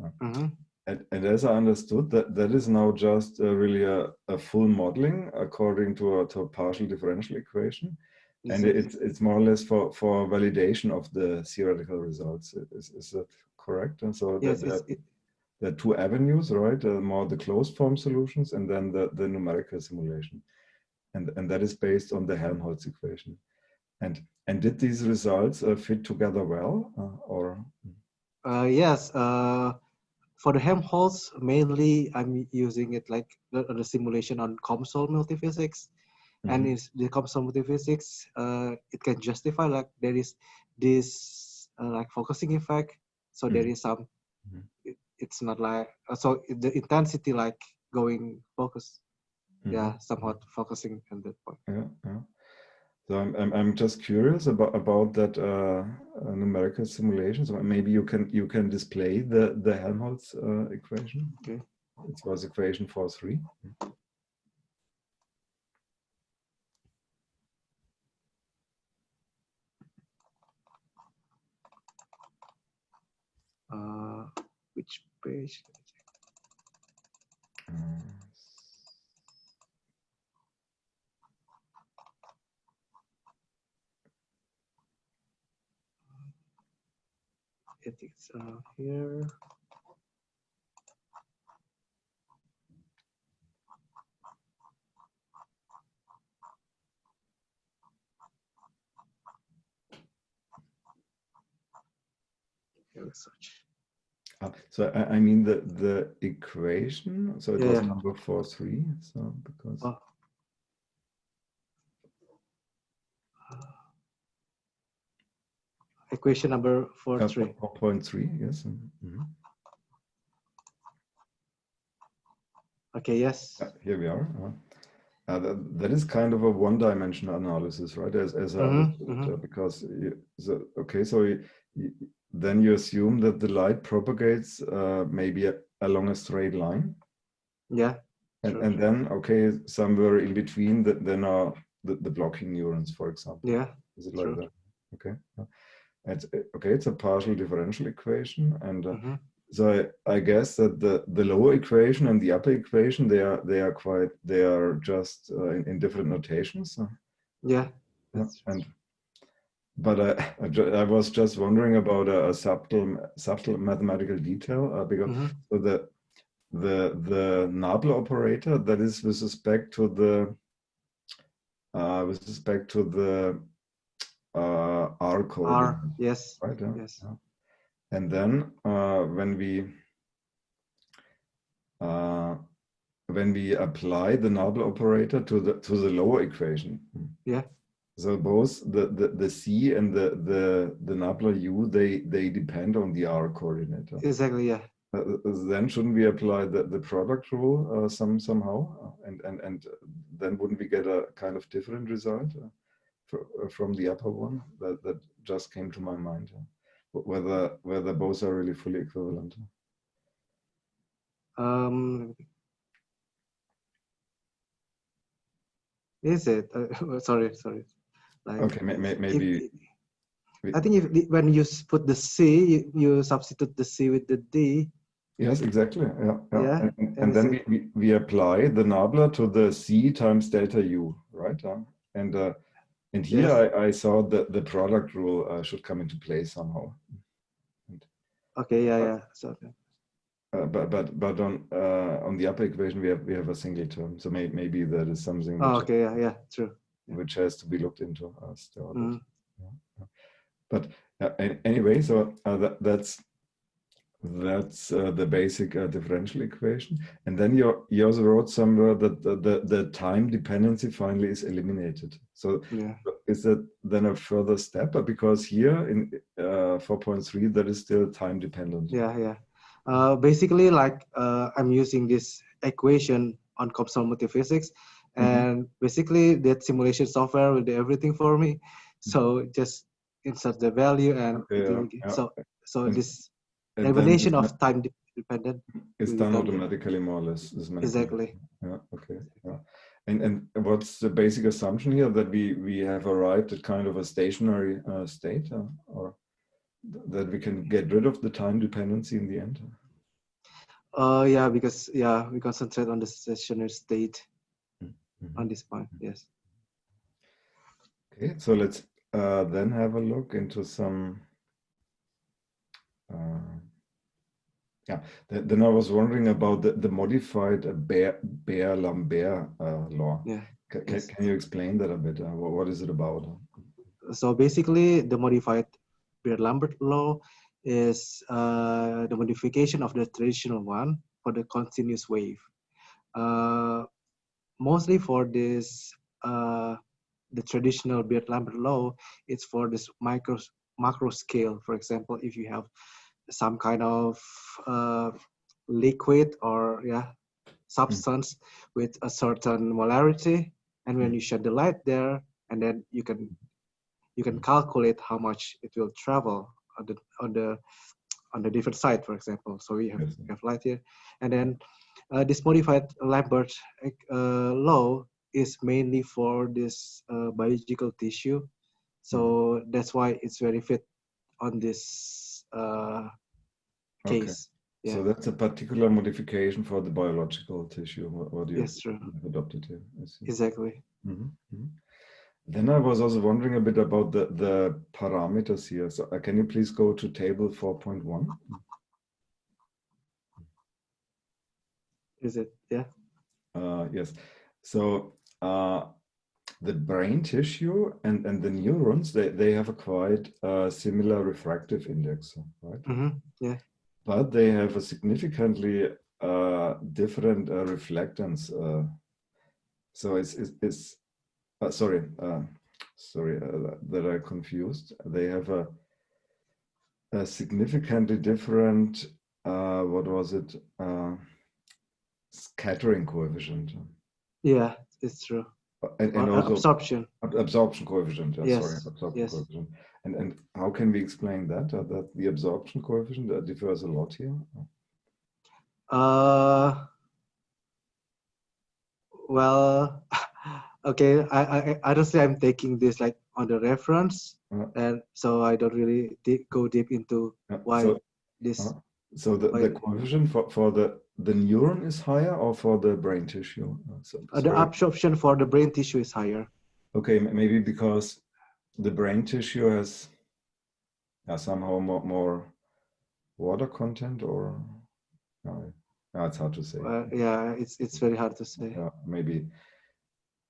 And as I understood, that is now just really a full modeling according to a partial differential equation. And it's more or less for validation of the theoretical results. Is that correct? And so yes, there are two avenues, right? More the closed form solutions and then the numerical simulation. And that is based on the Helmholtz equation. And did these results fit together well, or? Yes. For the Helmholtz, mainly I'm using it like the simulation on COMSOL multiphysics, and in the COMSOL multiphysics, it can justify like there is this like focusing effect. So there is some. It's not like so the intensity like going focus. Yeah, somewhat focusing at that point. Yeah. So I'm just curious about that numerical simulation. So maybe you can display the Helmholtz equation. Okay. It was equation 4.3. Which page? It's here. Such. So I mean the equation. So it was number 4.3. So because. Equation number 4.3. 4.3, yes. Okay, yes. Here we are. That is kind of a one-dimensional analysis, right? As I understood, because then you assume that the light propagates maybe along a straight line. Yeah. And then somewhere in between then are the blocking neurons, for example. Yeah. Is it like that? Okay. It's a partial differential equation, and so I guess that the lower equation and the upper equation they are just in different notations. Yeah. And but I was just wondering about a subtle mathematical detail because so the Nabla operator, that is with respect to the R coordinate. R, yes, Right. yes. Yeah. And then when we apply the Nabla operator to the lower equation. Yeah. So both the C and the Nabla U, they depend on the R coordinate. Exactly, yeah. Then shouldn't we apply the product rule somehow, and then wouldn't we get a kind of different result from the upper one? That just came to my mind. Whether both are really fully equivalent. Is it? Sorry. Like, Okay, maybe. I think when you put the C, you substitute the C with the D. Yes, exactly. Yeah. And then it, we apply the Nabla to the C times delta U, right? And here yes. I saw that the product rule should come into play somehow. Okay, yeah. So, but on the upper equation we have a single term, so maybe that is something which okay, yeah, true. Which has to be looked into still. Mm. But anyway, so that's the basic differential equation. And then you also wrote somewhere that the time dependency finally is eliminated. So yeah. Is that then a further step? Because here in 4.3, that is still time dependent. Yeah. Basically, like I'm using this equation on computational multiphysics, and basically that simulation software will do everything for me. So just insert the value and so this elimination of time dependent is done automatically, more or less. Exactly. Yeah. Okay. Yeah. And what's the basic assumption here, that we have arrived at kind of a stationary state, or that we can get rid of the time dependency in the end? Yeah, because we concentrate on the stationary state on this point. Yes. Okay, so let's then have a look into some. Then I was wondering about the modified Beer-Lambert law. Yeah. Can you explain that a bit? What is it about? So basically, the modified Beer-Lambert law is the modification of the traditional one for the continuous wave. Mostly for this, the traditional Beer-Lambert law, it's for this macro scale. For example, if you have some kind of liquid or substance with a certain molarity, and when you shed the light there, and then you can calculate how much it will travel on the different side, for example. So we have light here, and then this modified Lambert law is mainly for this biological tissue. So that's why it's very fit on this case. Yeah. So that's a particular modification for the biological tissue. What you have adopted here. Exactly. Then I was also wondering a bit about the parameters here. So can you please go to table 4.1? Is it? Yeah. Yes. So the brain tissue and the neurons, they have a quite similar refractive index, right? Yeah. But they have a significantly different reflectance. So it's sorry that I confused. They have a significantly different what was it? Scattering coefficient. Yeah, it's true. And also absorption coefficient. Yes. Sorry, absorption coefficient. And how can we explain that? That the absorption coefficient differs a lot here. Well, okay. I honestly, I'm taking this like on the reference, and so I don't really go deep into why this. So the coefficient for the neuron is higher, or for the brain tissue? The absorption for the brain tissue is higher. Okay, maybe because the brain tissue has somehow more water content, or it's hard to say. Yeah, it's very hard to say. Maybe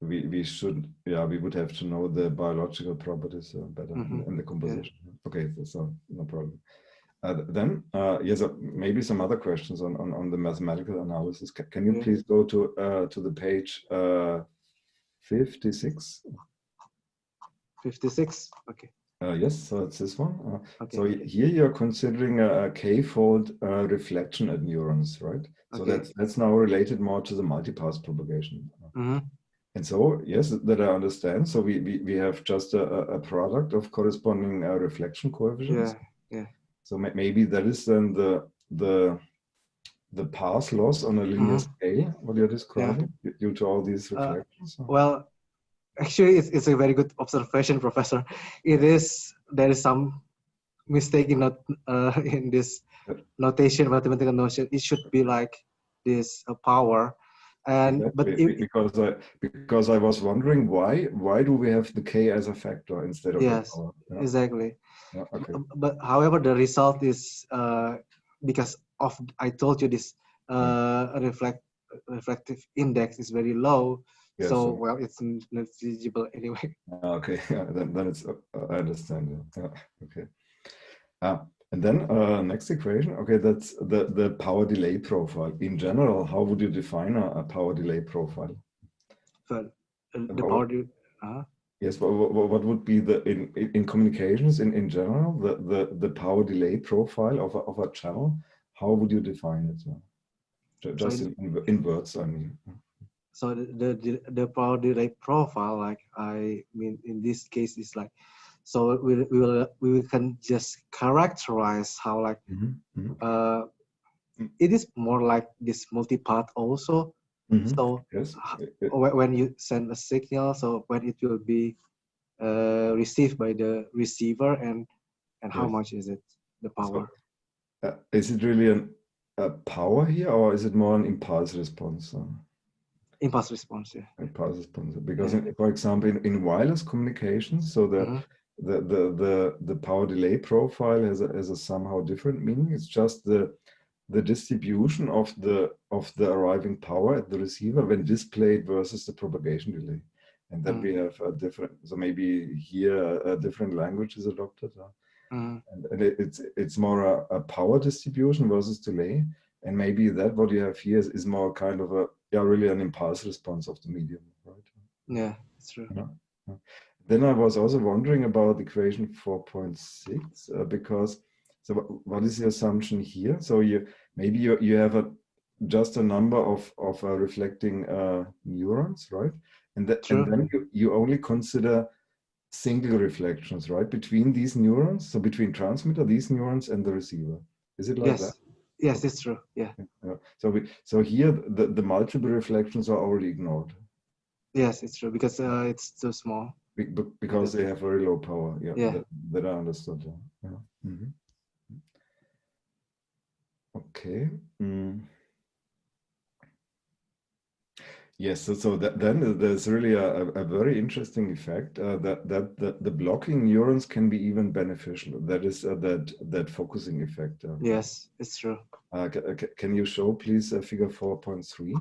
we should, we would have to know the biological properties better in the composition. Okay, so no problem. Then, yes, maybe some other questions on the mathematical analysis. Can you please go to the page 56? 56, okay. Yes, so it's this one. Okay. So here you're considering a k-fold reflection at neurons, right? So that's now related more to the multipath propagation. And so, yes, that I understand. So we have just a product of corresponding reflection coefficients. Yeah. So maybe that is then the path loss on a linear scale, what you're describing, due to all these reflections? Well, actually, it's a very good observation, Professor. There is some mistake in this notation, mathematical notion. It should be like this power. And exactly. because I was wondering why do we have the k as a factor instead of the power? Exactly. Okay. But however, the result is because of, I told you this reflective index is very low. So well, it's negligible anyway. Okay, then it's I understand. Okay. And then next equation. Okay, that's the power delay profile. In general, how would you define a power delay profile? The power delay. Yes, what would be in communications in general the power delay profile of a channel? How would you define it? Just in words, I mean. So the power delay profile, like I mean, in this case, is like, so we can just characterize how like it is more like this multipath also. So when you send a signal, so when it will be received by the receiver, and how much is it, the power? So, is it really a power here, or is it more an impulse response? Impulse response, Impulse response, because for example, in wireless communications, so the power delay profile has a somehow different meaning. It's just the distribution of the arriving power at the receiver when displayed versus the propagation delay, and then we have a different. So maybe here a different language is adopted, and it's more a power distribution versus delay, and maybe that what you have here is more kind of really an impulse response of the medium, right? Yeah, that's true. Then I was also wondering about equation 4.6 because so what is the assumption here? So you have just a number of reflecting neurons, right? And then you only consider single reflections, right, between these neurons, so between transmitter, these neurons, and the receiver. Is it like that? Yes, it's true. Yeah. So here the multiple reflections are already ignored. Yes, it's true, because it's too small. Because they have very low power. That I understood. Okay. Yes, so then there's really a very interesting effect that the blocking neurons can be even beneficial. That is that focusing effect. Yes, it's true. Can you show, please, figure 4.3?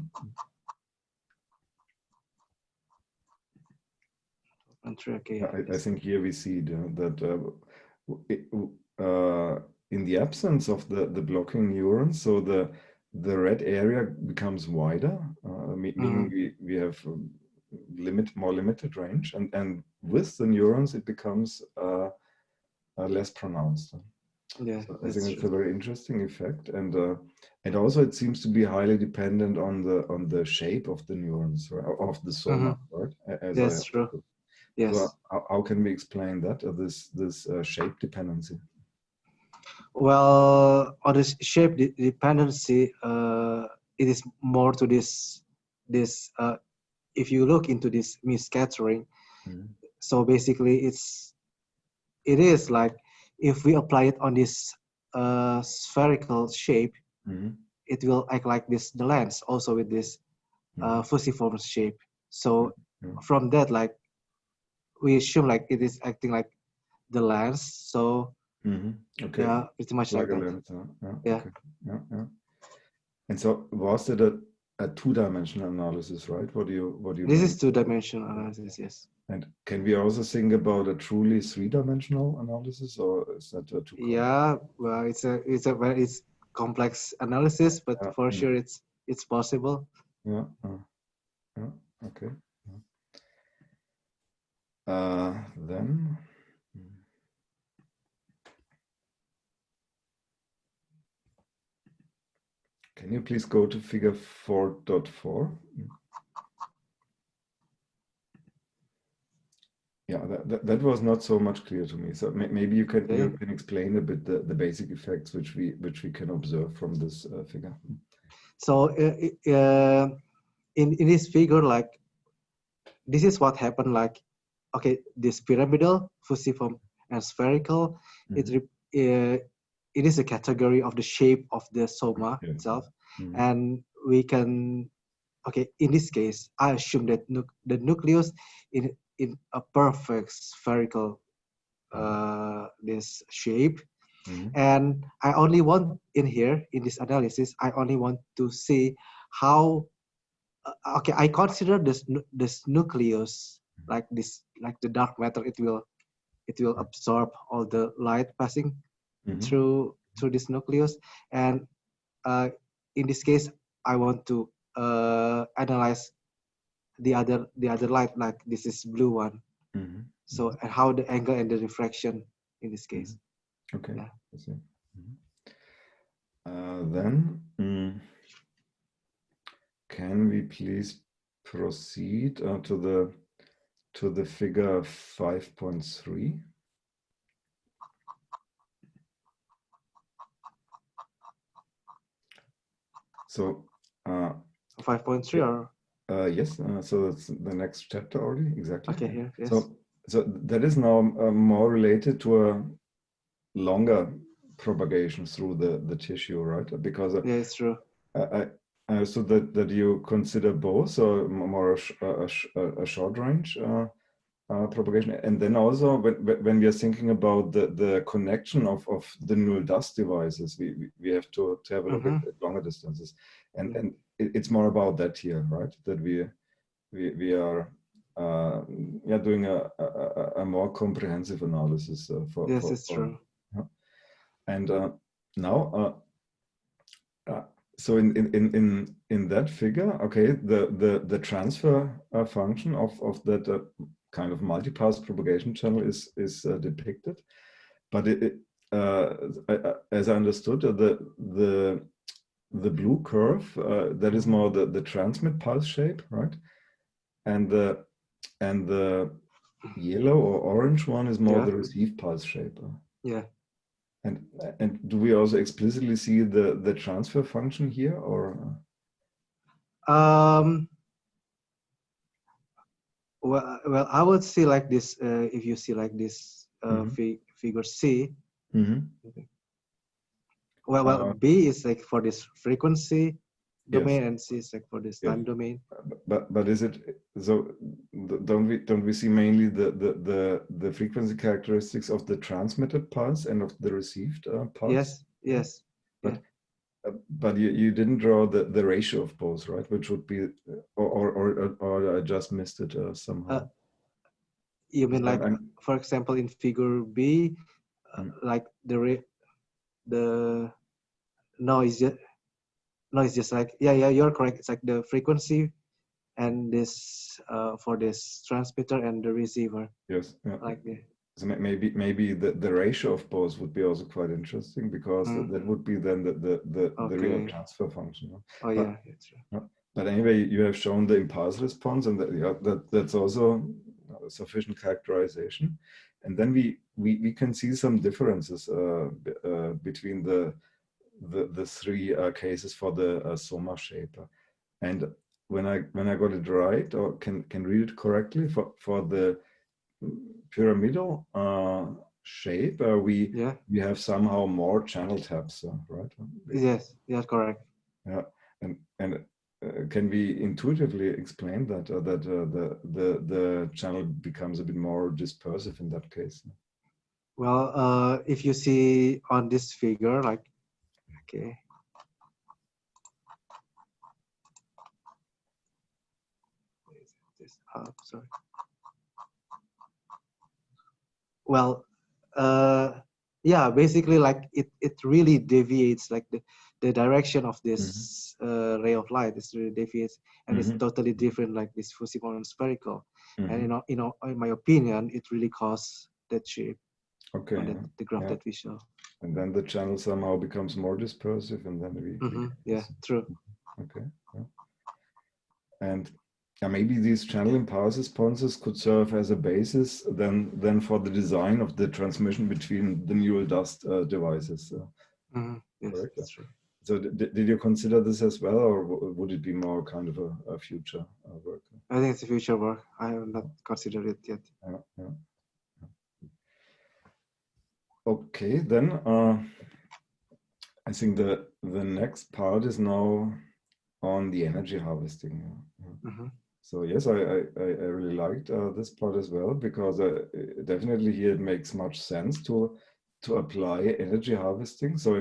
Okay. I think here we see that in the absence of the blocking neurons, so the red area becomes wider, meaning we have more limited range, and with the neurons it becomes less pronounced. Yeah, so I think it's a very interesting effect, and also it seems to be highly dependent on the shape of the neurons, right? Of the soma, right? That's true. Yes. So how can we explain that, this shape dependency? Well, on the shape dependency, it is more to this. If you look into this misscattering, so basically it is like if we apply it on this spherical shape, it will act like this. The lens also with this fusiform shape. So from that, like we assume like it is acting like the lens. So Okay. yeah, pretty much like Like a that. lens, huh? Yeah. Okay. Yeah. And so was it a two-dimensional analysis, right? What do you This mean? is two-dimensional analysis, yes. And can we also think about a truly three-dimensional analysis, or is that too complex? Yeah, well, it's a very complex analysis, but for sure it's possible. Yeah. Okay. Then. Can you please go to figure 4.4? Yeah, that was not so much clear to me. So maybe you can explain a bit the basic effects which we can observe from this figure. So in this figure, like this is what happened. Like, okay, this pyramidal, fusiform, and spherical. It is a category of the shape of the soma itself, and we can. Okay, in this case, I assume that the nucleus in a perfect spherical this shape, and I only want in here in this analysis, I only want to see how. Okay, I consider this nucleus like this, like the dark matter. It will absorb all the light passing through this nucleus, and in this case, I want to analyze the other light, like this is blue one. So and how the angle and the refraction in this case. Okay. Yeah. Then can we please proceed to the figure 5.3? So 5.3 or yes, so it's the next chapter already, exactly. Okay, here, yes. So that is now more related to a longer propagation through the tissue, right? Because yeah, it's true. So that you consider both, or more a short range propagation, and then also when we are thinking about the connection of the null dust devices, we have to have a look at longer distances, and it's more about that here, right? That we are doing a more comprehensive analysis for yes, it's true. And now so in that figure, okay, the transfer function of that kind of multipath propagation channel is depicted, but as I understood, the blue curve that is more the transmit pulse shape, right? And the yellow or orange one is more the receive pulse shape. Yeah. And do we also explicitly see the transfer function here, or? Well, I would see like this. If you see like this figure C. Well, B is like for this frequency domain, and C is like for this time domain. But is it so? Don't we see mainly the frequency characteristics of the transmitted pulse and of the received pulse? Yes. But you didn't draw the ratio of both, right? Which would be, or I just missed it somehow. You mean like, for example, in figure B, like it's just like you're correct. It's like the frequency and this for this transmitter and the receiver. Yes. Yeah. Like so maybe the ratio of both would be also quite interesting, because that would be then the real transfer function. Oh, yeah, that's true. But anyway, you have shown the impulse response, and that's also a sufficient characterization. And then we can see some differences between the three cases for the soma shape. And when I got it right, or can read it correctly, for the pyramidal shape, we have somehow more channel taps, right? Yes, correct. Yeah, and can we intuitively explain that the channel becomes a bit more dispersive in that case? Well, if you see on this figure, like, okay. Sorry. Well, yeah, basically, like it really deviats, like the direction of this ray of light is really deviates, and it's totally different, like this fusiform and spherical. And in my opinion, it really causes that shape. Okay. On the graph that we show. And then the channel somehow becomes more dispersive, and then we yeah, true. Okay. Yeah. And maybe these channel impulse responses could serve as a basis then for the design of the transmission between the neural dust devices. Yes, that's true. So did you consider this as well, or would it be more kind of a future work? I think it's a future work. I have not considered it yet. Yeah. Okay, then I think the next part is now on the energy harvesting. So yes, I really liked this part as well, because definitely here it makes much sense to apply energy harvesting. So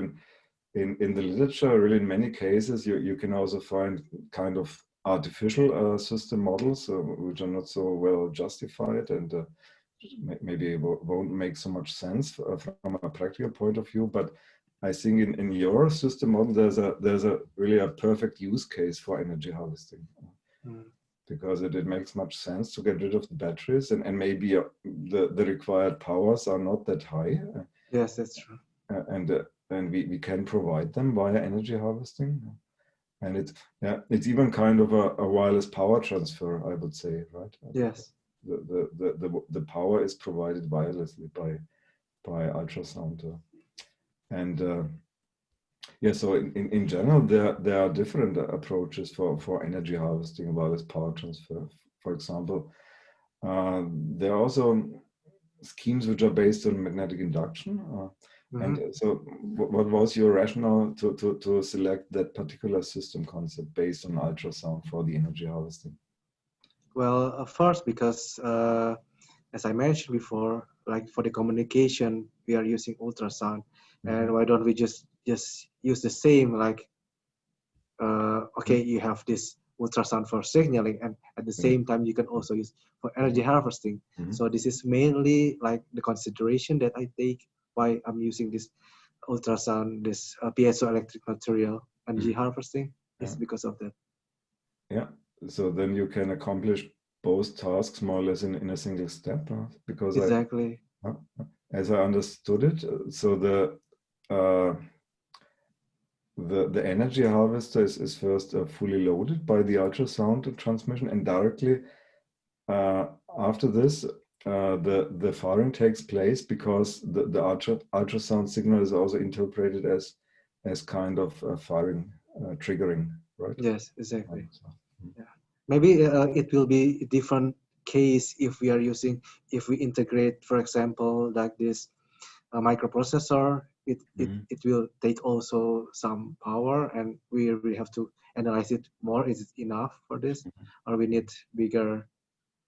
in the literature, really in many cases, you can also find kind of artificial system models which are not so well justified, and maybe won't make so much sense from a practical point of view. But I think in your system model, there's a really a perfect use case for energy harvesting, because it makes much sense to get rid of the batteries, and maybe the required powers are not that high. Yes, that's true. And we can provide them via energy harvesting. And it's even kind of a wireless power transfer, I would say, right? Yes. The power is provided wirelessly by ultrasound. Yeah, so in general, there are different approaches for energy harvesting, wireless power transfer. For example, there are also schemes which are based on magnetic induction. And so what was your rationale to select that particular system concept based on ultrasound for the energy harvesting? Well, first, because as I mentioned before, like for the communication, we are using ultrasound. And why don't we just use the same, like, okay, you have this ultrasound for signaling, and at the same time, you can also use for energy harvesting. So this is mainly like the consideration that I take why I'm using this ultrasound, this piezoelectric material energy harvesting is because of that. Yeah, so then you can accomplish both tasks more or less in a single step, because exactly. As I understood it, so the energy harvester is first fully loaded by the ultrasound transmission, and directly after this, the firing takes place, because the ultrasound signal is also interpreted as kind of firing, triggering, right? Yes, exactly. Yeah. Maybe it will be a different case if we integrate, for example, like this microprocessor. It will take also some power, and we really have to analyze it more. Is it enough for this, or we need bigger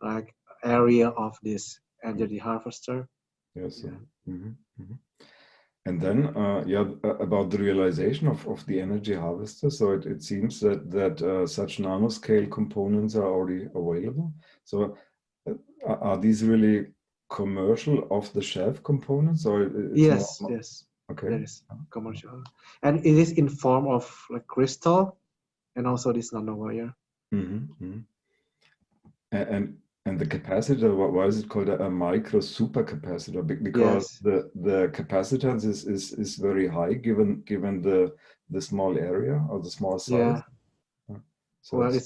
like area of this energy harvester? Yes. Yeah. And then about the realization of the energy harvester. So it seems that such nanoscale components are already available. So are these really commercial off-the-shelf components, or it's yes. Okay. That is commercial, and it is in form of like crystal, and also this nanowire. And the capacitor, why is it called a micro supercapacitor? Because the capacitance is very high given the small area or the small size. Yeah. So well,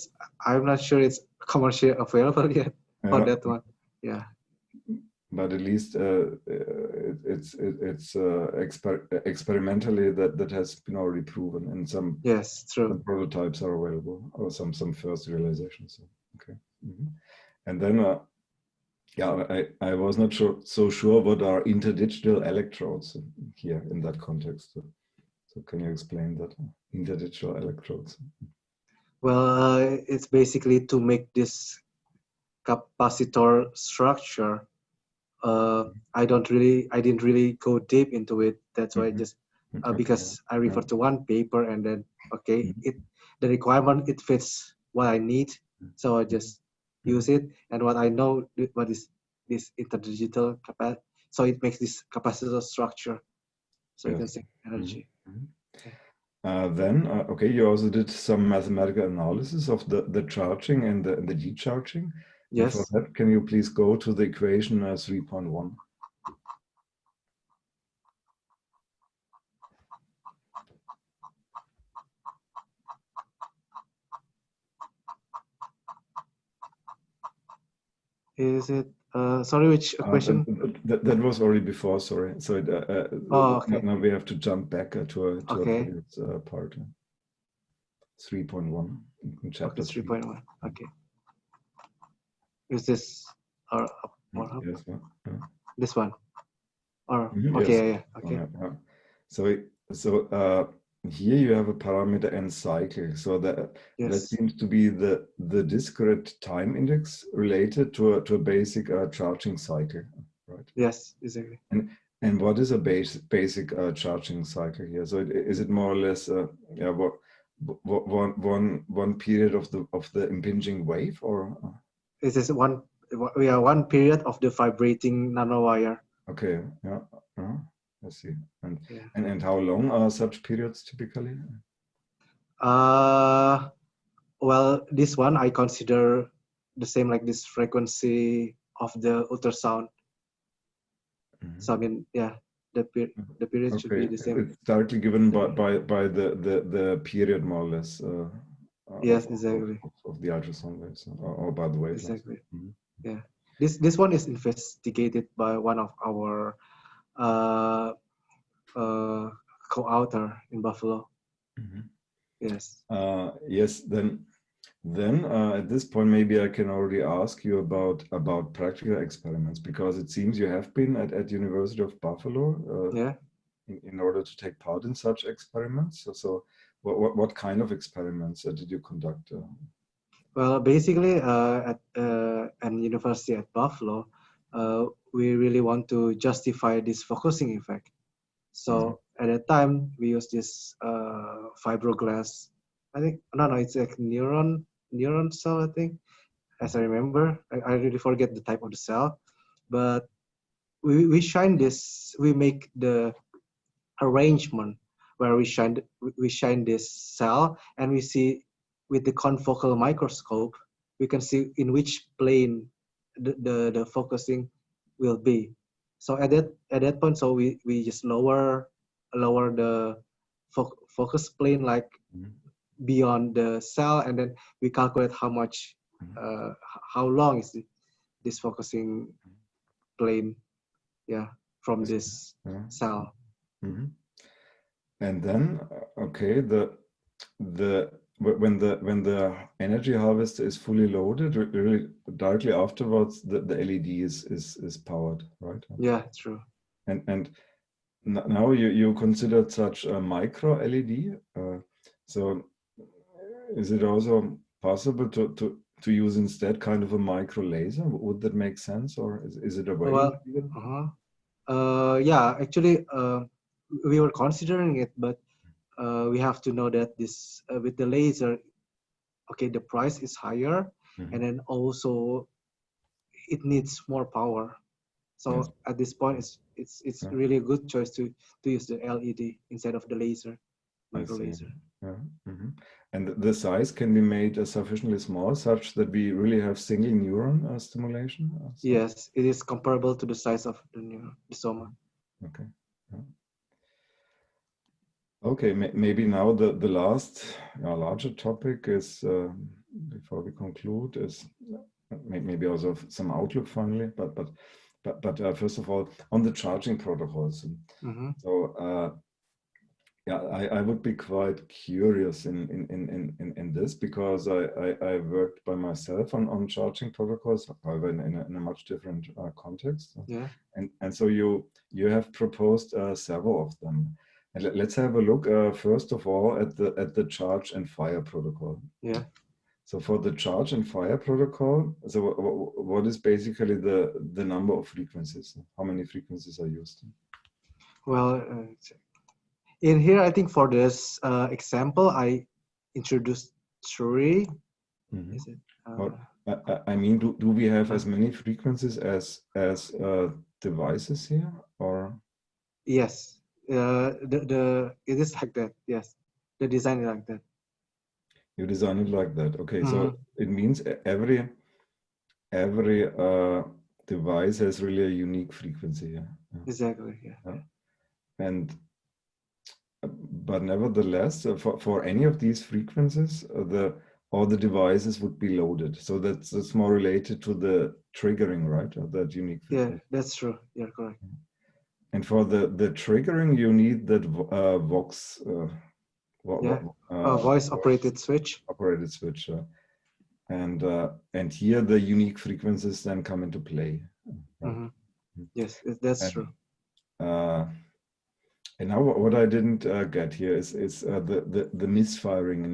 I'm not sure it's commercially available yet for that one. Yeah. But at least it's experimentally that has been already proven, and some some prototypes are available, or some first realizations. Okay. And then I was not so sure what are interdigital electrodes here in that context. So can you explain that, interdigital electrodes? Well, it's basically to make this capacitor structure. I didn't really go deep into it. That's why I just Okay. because I refer to one paper and then okay, Mhm. the requirement it fits what I need, so I just use it. And what I know, what is this interdigital capacity? So it makes this capacitor structure, so you can Yes. save energy. Mhm. Yeah. Then, okay, you also did some mathematical analysis of the charging and the decharging. And for Yes. that, can you please go to the equation 3.1? Is it? Sorry, which question? That was already before, sorry. So Oh, okay. now we have to jump back to a Okay. previous part. 3.1 in Okay. chapter 3. 3.1. Okay. Is this or up or up? Yes, yeah. This one. Or Yes. okay. Yeah. Okay. Yeah. So here you have a parameter n cycle. So that Yes. seems to be the discrete time index related to a basic charging cycle, right? Yes. Exactly. And what is a basic charging cycle here? So is it more or less yeah, one period of the impinging wave, or This is one. We are one period of the vibrating nanowire. okay, yeah, I see. And Yeah. and how long are such periods typically? Uh, well, this one I consider the same like this frequency of the ultrasound. Mhm. So I mean, yeah, the period should be Okay, the same. it's directly given by the period more or less Yes, exactly, of the ultrasound waves or by the wavelengths. exactly. Mhm. Yeah, this one is investigated by one of our uh, co-author in Buffalo. Mhm. Yes. Yes, then at this point maybe I can already ask you about practical experiments, because it seems you have been at University of Buffalo Yeah. in order to take part in such experiments. So what kind of experiments did you conduct? Well, basically, at an university at Buffalo, we really want to justify this focusing effect. Mhm. So at that time, we use this fibroglass. I think no, it's like neuron cell. I think, as I remember, I really forget the type of the cell, but we shine this. We make the arrangement where we shine this cell, and we see with the confocal microscope, we can see in which plane the focusing will be. So at that point, so we just lower the focus plane like Mhm. beyond the cell, and then we calculate how much Mhm. how long is this focusing plane, yeah, from I see. this Yeah. cell. Mhm. And then, okay, when the energy harvester is fully loaded, really directly afterwards, the LED is powered, right? Yeah, true. And now you considered such a micro LED. So is it also possible to use instead kind of a micro laser? Would that make sense, or is it available Well, even? uh-huh. Yeah, actually, we were considering it, but we have to know that this with the laser, okay, the price is higher, and Mhm. then also it needs more power. Yes. So at this point, it's Yeah, really a good choice to use the LED instead of the laser, I micro see. laser. Yeah. And the size can be made sufficiently small, such that we really have single neuron stimulation. So, Yes, it is comparable to the size of the neuron, the soma. okay. Yeah. Okay, maybe now the last larger topic is, before we conclude, is maybe also some outlook finally, but first of all, on the charging protocols. Mm-hmm. So yeah, I would be quite curious in this, because I worked by myself on charging protocols, however in a much different context. Yeah. And so you have proposed several of them. And let's have a look first of all at the charge and fire protocol. Yeah. So for the charge and fire protocol, so what is basically the number of frequencies? How many frequencies are used? Well, in here, I think for this example, I introduced three. Mm-hmm. Is it? I mean, do we have as many frequencies as devices here, or? Yes. It is like that. Yes, the design is like that. You design it like that. Okay, Mm-hmm. so it means every device has really a unique frequency here. Exactly. Yeah. And but nevertheless, for any of these frequencies, all the devices would be loaded. So that's more related to the triggering, right? Of that unique frequency. Yeah, that's true. You're correct. And for the triggering, you need that Vox. Voice operated switch. Operated switch. And here the unique frequencies then come into play. Right? Mm-hmm. Yes, that's true. And now what I didn't get here is the misfiring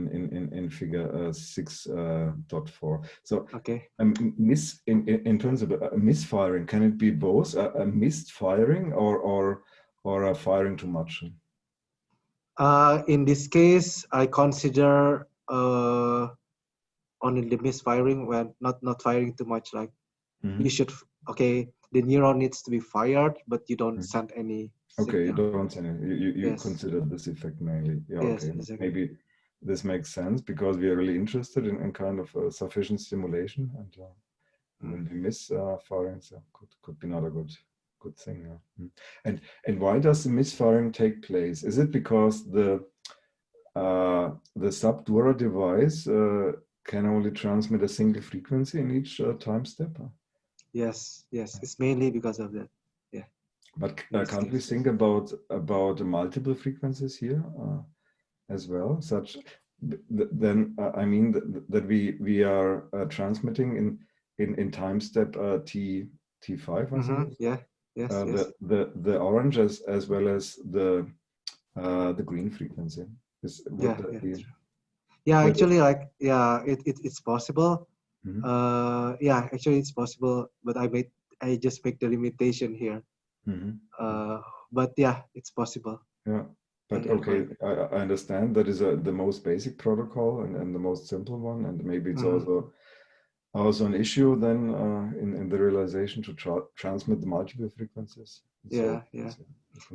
in figure 6.4. So okay, in terms of misfiring, can it be both a missed firing or a firing too much? In this case, I consider only the misfiring when not firing too much. Like you should, okay, the neuron needs to be fired, but you don't send any. Okay, you don't send it. You Yes. consider this effect mainly. Yeah, Yes, okay. exactly. Maybe this makes sense because we are really interested in kind of sufficient stimulation, and when we miss firings, could be not a good thing. Yeah. And why does the misfiring take place? Is it because the subdural device can only transmit a single frequency in each time step? Yes, it's mainly because of that. Yeah. But can't we think about multiple frequencies here as well? Such then I mean that we are transmitting in time step T5, I think. Yeah. Yes. The orange as well as the green frequency. Yeah, actually, like, yeah, it's possible. Yeah, actually, it's possible, but I just make the limitation here. But yeah, it's possible. Yeah, but okay, I understand that is the most basic protocol and the most simple one, and maybe it's also an issue then in the realization to transmit the multiple frequencies. Yeah.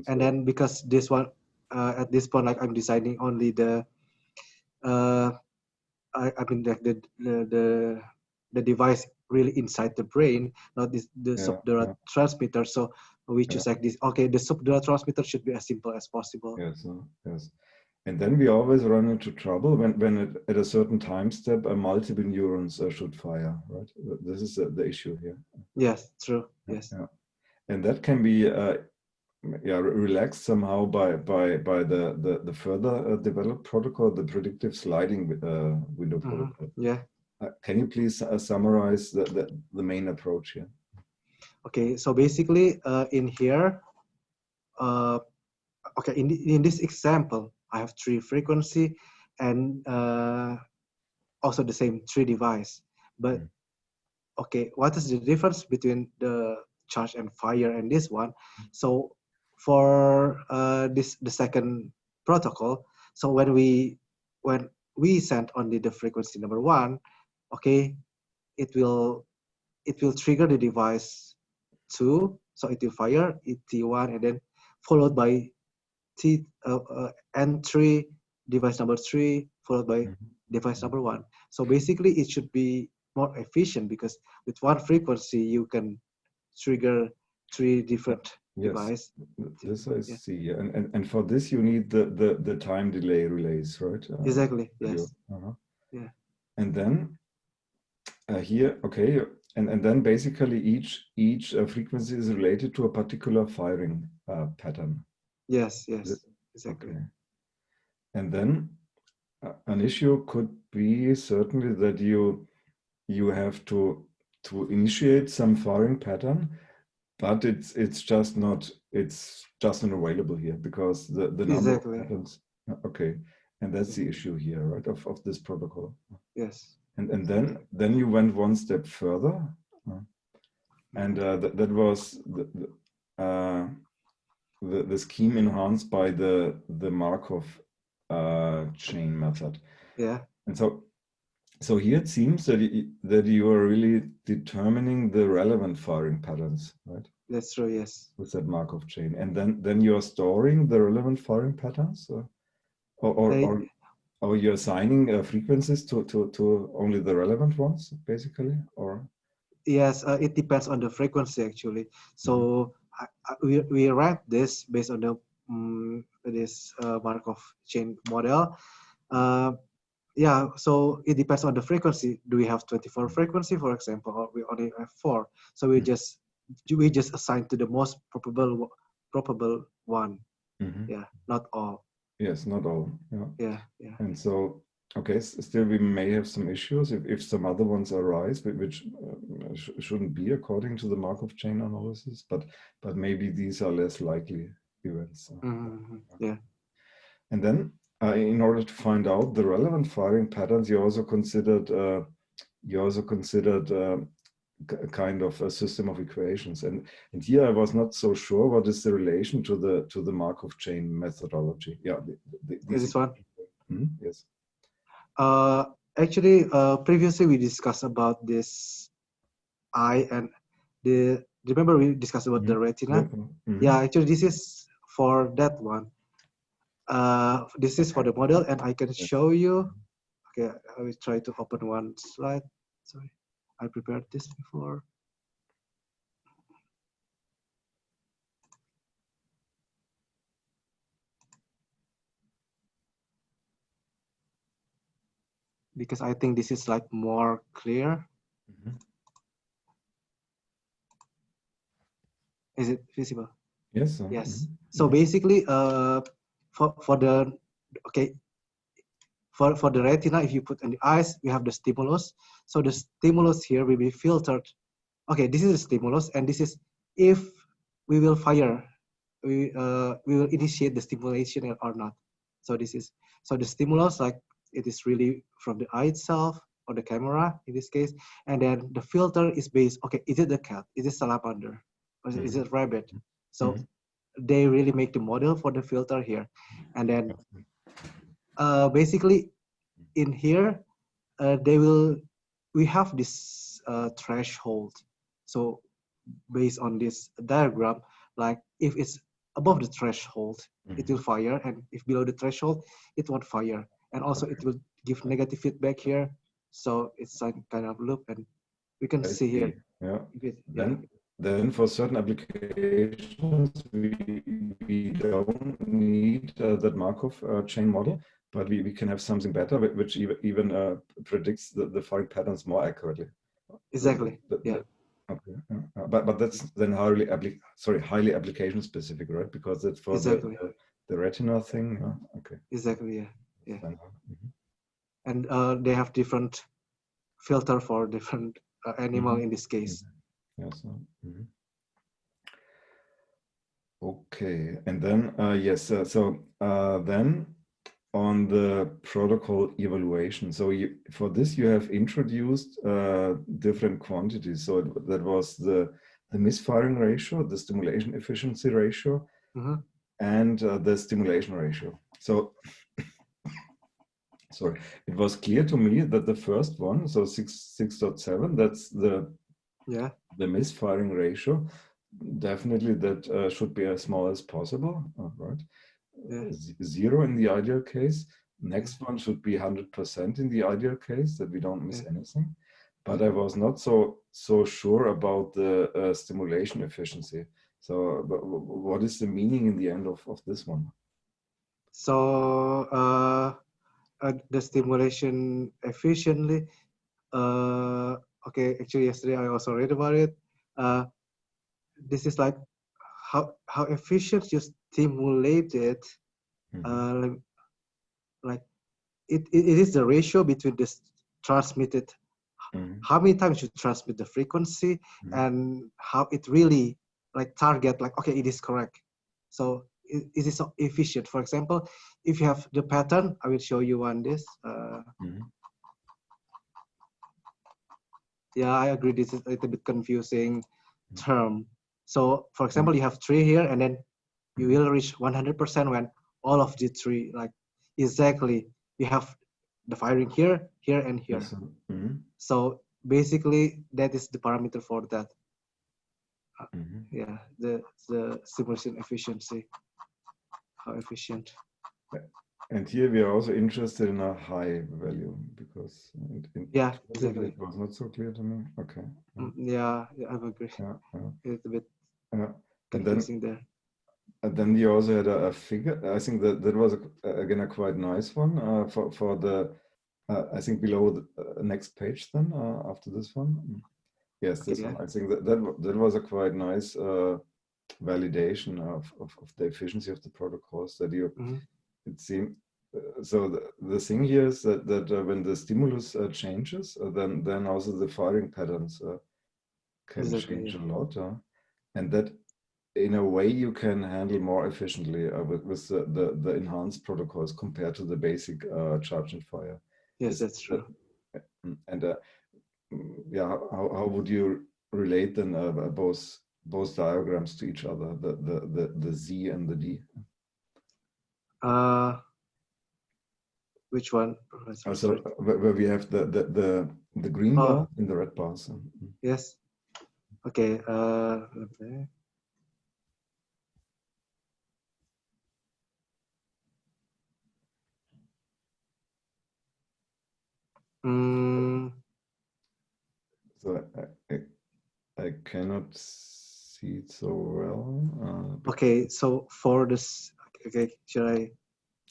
And then because this one at this point, like I'm designing only the I mean the device really inside the brain, not the subdural transmitter. So we choose like this. Okay, the subdural transmitter should be as simple as possible. Yes. And then we always run into trouble when at a certain time step, multiple neurons should fire, right? This is the issue here. Yes, true. Yes. Yeah. And that can be relaxed somehow by the further developed protocol, the predictive sliding window protocol. Yeah. Can you please summarize the main approach here? Okay, so basically in here, okay, in this example, I have 3 frequency and also the same 3 device. But okay, what is the difference between the charge and fire and this one? So for the second protocol, so when we send only the frequency number 1, okay, it will trigger the device 2, so it will fire T1 and then followed by N3, device number 3, followed by device number 1. So basically it should be more efficient because with one frequency you can trigger 3 different devices. This I see. And for this you need the time delay relays, right? Exactly. Yes. Yeah. And then here, okay, and then basically each frequency is related to a particular firing pattern. Yes, exactly. Okay. And then an issue could be certainly that you have to initiate some firing pattern, But it's just not available here because the number of Exactly. patterns. Okay, and that's the Mhm. issue here, right? Of this protocol. Yes. And then you went one step further, and that was the scheme enhanced by the Markov chain method. Yeah. And so here it seems that you are really determining the relevant firing patterns, right? That's true. Yes. With that Markov chain, and then you are storing the relevant firing patterns, or you're assigning frequencies to only the relevant ones, basically, or Yes, it depends on the frequency actually. Mhm. So we rank this based on the this Markov chain model. Uh, yeah, so it depends on the frequency. Do we have 24 frequency, for example, or we only have 4? So we just assign to the most probable one. Mhm. Yeah, not all. Yes, not all. Yeah. Yeah, yeah. And so, okay, still we may have some issues if some other ones arise, which shouldn't be according to the Markov chain analysis, but maybe these are less likely events. Yeah. And then, in order to find out the relevant firing patterns, you also considered a kind of a system of equations. And here I was not so sure what is the relation to the Markov chain methodology. Yeah, Is these this one? yes. Actually, previously we discussed about this eye and remember we discussed about the retina. Yeah, actually this is for that one. This is for the model, and I can show you. Okay, I will try to open one slide. Sorry, I prepared this before. Because I think this is like more clear. Is it visible? Yes. Yes. So basically, for the okay, for the retina, if you put in the eyes, we have the stimulus. So the stimulus here will be filtered. Okay, this is the stimulus, and this is if we will fire, we will initiate the stimulation or not. So this is so the stimulus, like it is really from the eye itself or the camera in this case, and then the filter is based. Okay, is it the cat? Is it salamander? Or is it rabbit? So they really make the model for the filter here, and then basically in here we have this threshold. So based on this diagram, like if it's above the threshold, it will fire, and if below the threshold, it won't fire. And also it will give negative feedback here. So it's like kind of loop, and we can see here. Yeah. Yeah. Then for certain applications, we don't need that Markov chain model, but we can have something better, which even predicts the firing patterns more accurately. Exactly. Yeah. Okay. But that's then highly application specific, right? Because it's for Exactly. the retina thing. Okay. Exactly. Yeah. Yeah. Mhm. And they have different filter for different animal in this case. Yes. Okay, and then yes, then on the protocol evaluation. So for this you have introduced different quantities. So that was the misfiring ratio, the stimulation efficiency ratio, and the stimulation ratio. So sorry, it was clear to me that the first one, so 6.7, that's the misfiring ratio. Definitely that should be as small as possible, right? Yeah. 0 in the ideal case. Next one should be 100% in the ideal case, that we don't miss anything. But I was not so sure about the stimulation efficiency. So what is the meaning in the end of this one? So the stimulation efficiently. Okay, actually yesterday I also read about it. This is like how efficient you stimulate it. Like it is the ratio between this transmitted, how many times you transmit the frequency, and how it really like target, like, okay, it is correct. So it is so efficient. For example, if you have the pattern, I will show you one this. Yeah, I agree. This is a little bit confusing term. So for example, you have 3 here, and then you will reach 100% when all of the 3, like exactly, you have the firing here, here, and here. Yes. So basically, that is the parameter for that. Yeah, the simulation efficiency, how efficient. And here we are also interested in a high value, because Yeah, exactly. it was not so clear to me. Okay. Yeah, I agree. Yeah. It's a bit And confusing there. And then you also had a figure. I think that was again a quite nice one for the. I think below the next page. Then after this one, yes, Okay, this one. I think that was a quite nice validation of the efficiency of the protocols. That you it seemed. So the thing here is that when the stimulus changes, then also the firing patterns can change a lot, and that in a way you can handle more efficiently with the enhanced protocols compared to the basic charge and fire. Yes, that's true. And yeah, how would you relate then both diagrams to each other, the Z and the D? Which one? Also, where we have the green bar and the red bars. Yes. Okay. Okay. So I cannot see it so well. Okay, so for this, okay, should I?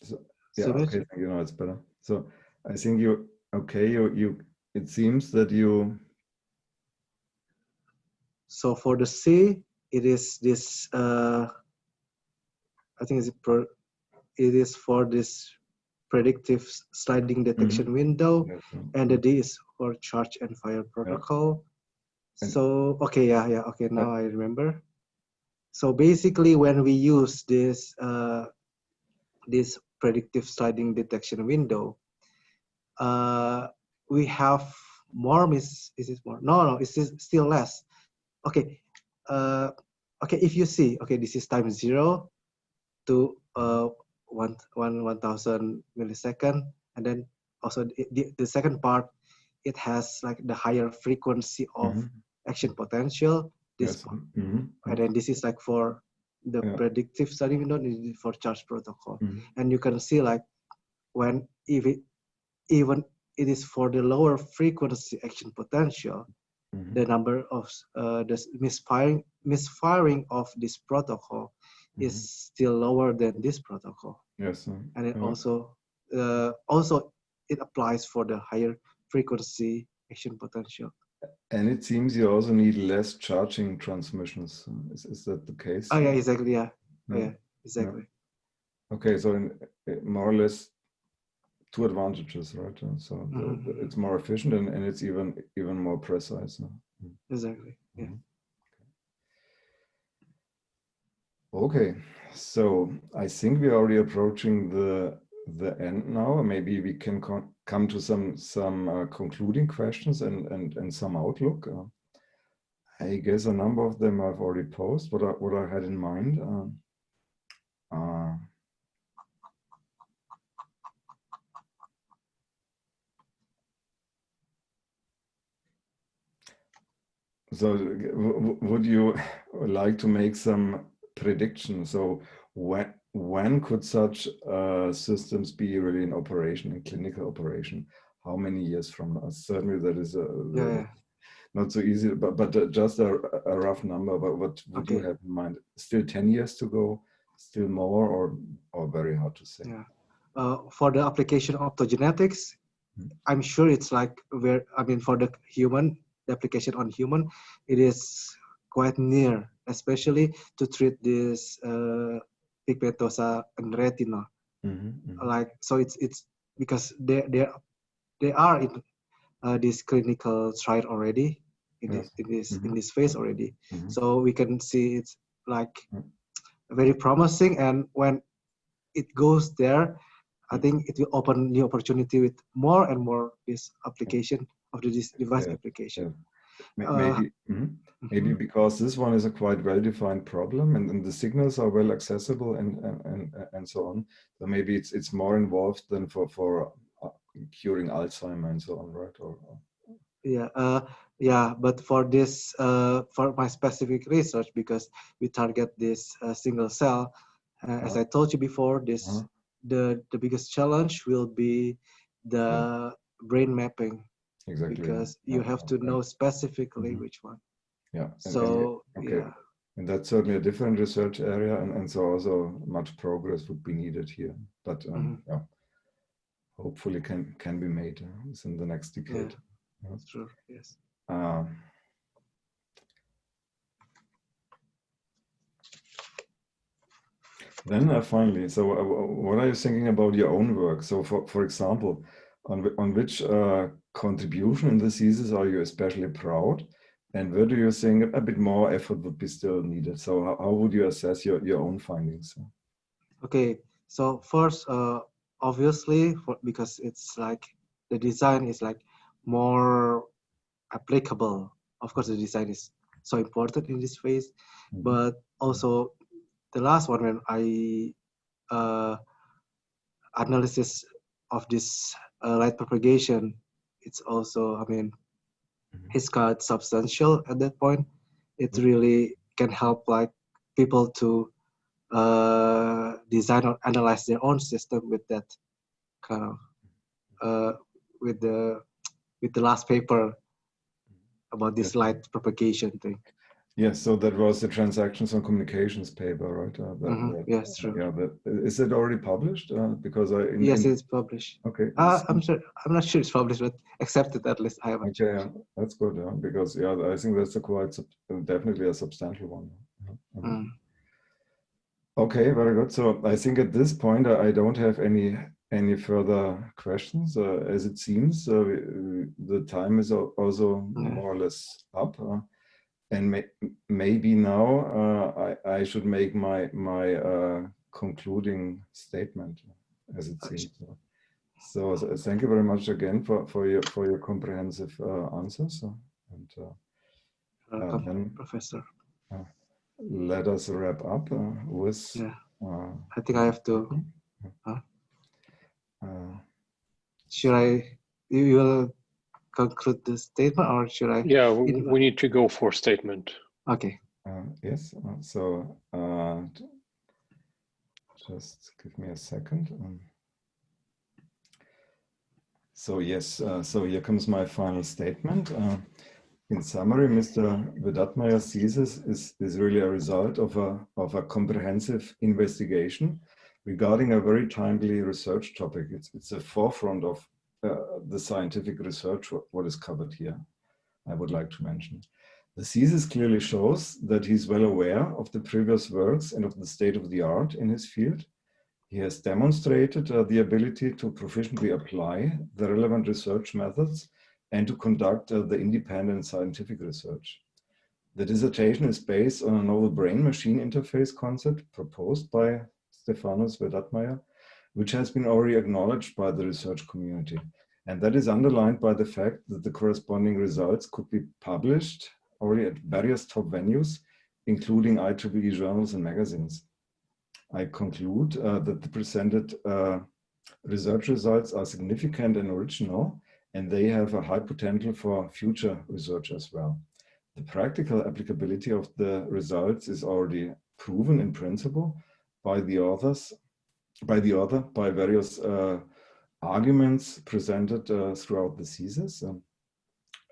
So, yeah, okay, you know it's better. So I think you it seems that you. So for the C, it is this. I think it is for this predictive sliding detection window, and the D is for charge and fire protocol. Yeah. So okay, yeah, okay. Now I remember. So basically, when we use this this predictive sliding detection window, we have more is it more? No, it's still less. Okay, okay. If you see, okay, this is time 0 to 1,000 millisecond, and then also the second part, it has like the higher frequency of action potential. This part. And then this is like for the predictive study window, for charge protocol, and you can see like when even it is for the lower frequency action potential, the number of the misfiring of this protocol is still lower than this protocol. Yes. And it also it applies for the higher frequency action potential. And it seems you also need less charging transmissions. Is that the case? Oh yeah, exactly. Yeah. Oh, yeah, exactly. Yeah. Okay, so more or less 2 advantages, right? So it's more efficient and it's even more precise. Exactly. Yeah. Okay, so I think we're already approaching the end now. Maybe we can come to some concluding questions and some outlook. I guess a number of them I've already posed. What I had in mind. So would you like to make some prediction? So when could such systems be really in operation, in clinical operation? How many years from now? Certainly that is not so easy, but just a rough number. But what would you have in mind? Still 10 years to go? Still more, or very hard to say? Yeah. For the application of optogenetics, I'm sure it's like for the human, the application on human, it is quite near, especially to treat this pigmentosa and retina. Like, so it's because they are in this clinical trial already in this phase already. So we can see it's like Mhm. very promising, and when it goes there, I think it will open new opportunity with more and more this application of this device Yeah, application. Maybe, maybe because this one is a quite well-defined problem, and the signals are well accessible and so on. So maybe it's more involved than for curing Alzheimer and so on, right? Yeah, but for this, for my specific research, because we target this single cell, as I told you before, the biggest challenge will be the brain mapping, Exactly. because you have to know specifically which one. Yeah. So okay. yeah. And that's certainly a different research area, and so also much progress would be needed here. But yeah, hopefully can be made within the next decade. Yeah, that's true. Yes. Then finally, so what are you thinking about your own work? So for example, on which contribution in the thesis are you especially proud? And where do you think a bit more effort would be still needed? So how would you assess your own findings? Okay, so first, obviously, because it's like the design is like more applicable. Of course, the design is so important in this phase, but also the last one, when I analysis of this light propagation, it's also, I mean, it's quite substantial at that point. It really can help like people to design or analyze their own system with that kind of with the last paper about this light propagation thing. Yes, so that was the transactions on communications paper, right? Yes, true. Yeah, is it already published? Because yes, it's published. Okay. I'm not sure it's published, but accepted at least. I haven't. Okay, yeah, that's good. Yeah, because I think that's definitely a substantial one. Okay, very good. So I think at this point I don't have any further questions. As it seems, the time is also more or less up. And maybe now I should make my concluding statement, as it seems. So thank you very much again for your comprehensive answers. Welcome, then, Professor. let us wrap up with. Yeah, I think I have to. Should I? You will conclude the statement, or should I? Yeah, we need to go for statement. Okay. Yes. So just give me a second. So yes. So here comes my final statement. In summary, Mr. Wirdatmadja's thesis is really a result of a comprehensive investigation regarding a very timely research topic. It's a forefront of the scientific research, what is covered here, I would like to mention. The thesis clearly shows that he's well aware of the previous works and of the state of the art in his field. He has demonstrated the ability to proficiently apply the relevant research methods and to conduct the independent scientific research. The dissertation is based on a novel brain-machine interface concept proposed by Stefanus Wirdatmadja, which has been already acknowledged by the research community. And that is underlined by the fact that the corresponding results could be published already at various top venues, including IEEE journals and magazines. I conclude that the presented research results are significant and original, and they have a high potential for future research as well. The practical applicability of the results is already proven in principle by the author by various arguments presented throughout the thesis.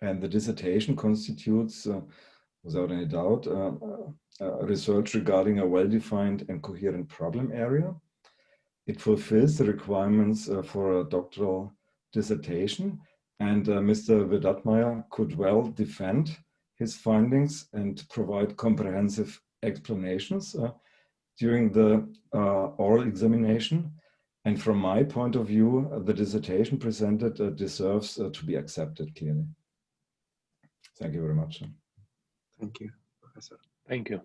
And the dissertation constitutes, without any doubt, research regarding a well-defined and coherent problem area. It fulfills the requirements for a doctoral dissertation, and Mr. Wirdatmadja could well defend his findings and provide comprehensive explanations during the oral examination. And from my point of view, the dissertation presented deserves to be accepted clearly. Thank you very much. Thank you, Professor. Thank you.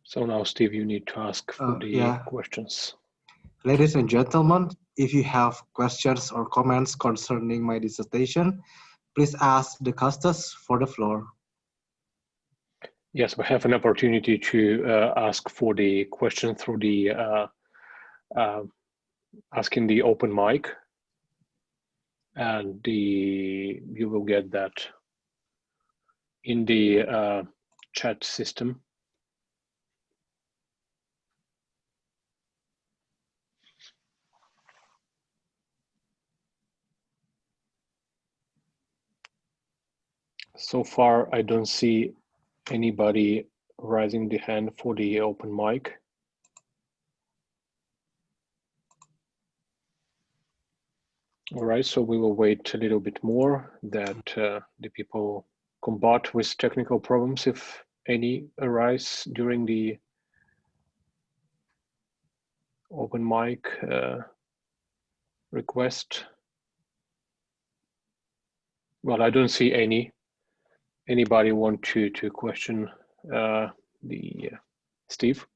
So now, Steve, you need to ask for the questions. Ladies and gentlemen, if you have questions or comments concerning my dissertation, please ask the custos for the floor. Yes, we have an opportunity to ask for the question through the asking the open mic, and you will get that in the chat system. So far, I don't see anybody raising the hand for the open mic. All right, so we will wait a little bit more that the people combat with technical problems, if any arise during the open mic request. Well, I don't see anybody want to question Steve.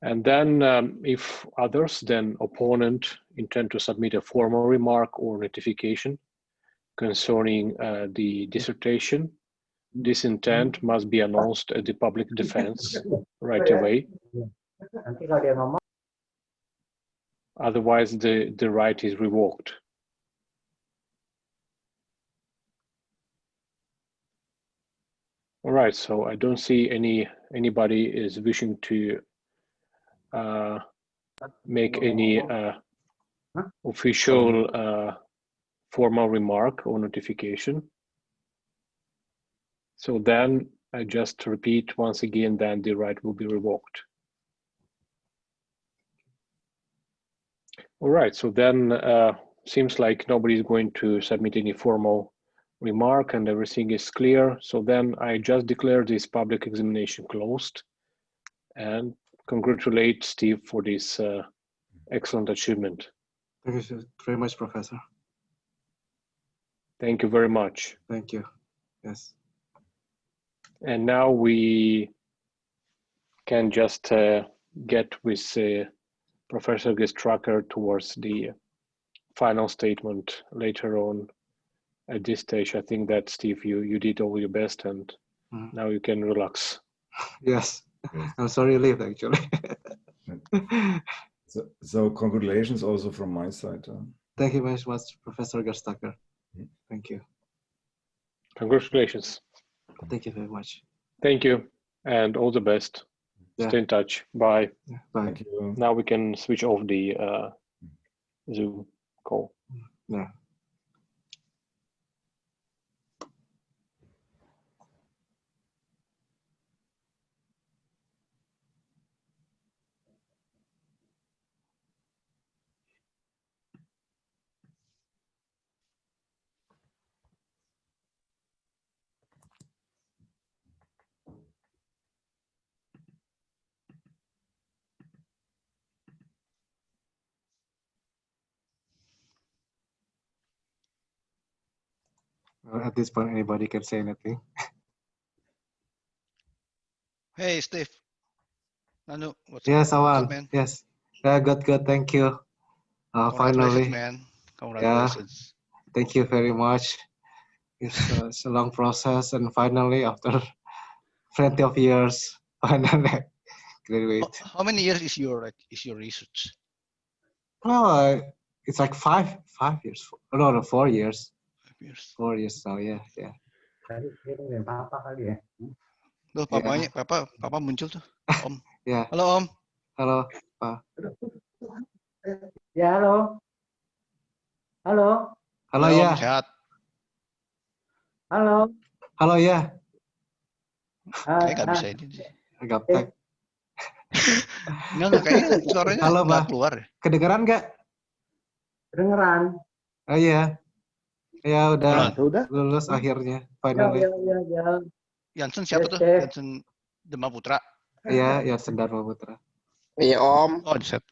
And then if others, then opponent intend to submit a formal remark or notification concerning the dissertation, this intent must be announced at the public defense right away. Otherwise, the right is revoked. All right, so I don't see anybody is wishing to make any official formal remark or notification. So then I just repeat once again, then the right will be revoked. All right, so then seems like nobody is going to submit any formal remark and everything is clear. So then I just declare this public examination closed and congratulate Steve for this excellent achievement. Thank you very much, Professor. Thank you very much. Thank you. Yes. And now we can just get with Professor Gestracker towards the final statement later on. At this stage, I think that, Steve, you did all your best and now you can relax. Yes, I'm sorry to leave, actually. So congratulations also from my side. Thank you very much, Professor Gestracker. Thank you. Congratulations. Thank you very much. Thank you and all the best. Yeah. Stay in touch. Bye. Yeah, bye. Thank you. Now we can switch off the Zoom call. Yeah. At this point, anybody can say anything. Hey, Steve. Nanu, what's Yes, up, Awan. man? Yes. Yeah, good. Thank you. Congratulations, Finally, man. Congratulations. thank you very much. It's a long process, and finally, after plenty of years, finally graduate. How many years is your research? Well, it's like 5 years. No, 4 years. 5 years. 4 years now. Yeah. Loh, papanya, papa muncul tuh, Om. Yeah. Halo, Om. Halo, Pak. Ya, halo. Halo. Halo Om, ya. sehat. Halo. Halo ya. Kayak nggak bisa ini. Gaptek. Nggak, kayaknya suaranya Halo, nggak Pak. keluar ya. Kedengeran nggak? Kedengeran. Oh iya. Ya udah Udah. lulus akhirnya. Finally. Ya. Jansen siapa tuh? Cek. Jansen Dema Putra. Iya, ya Dharma Putra. Iya Om. Oh, di set.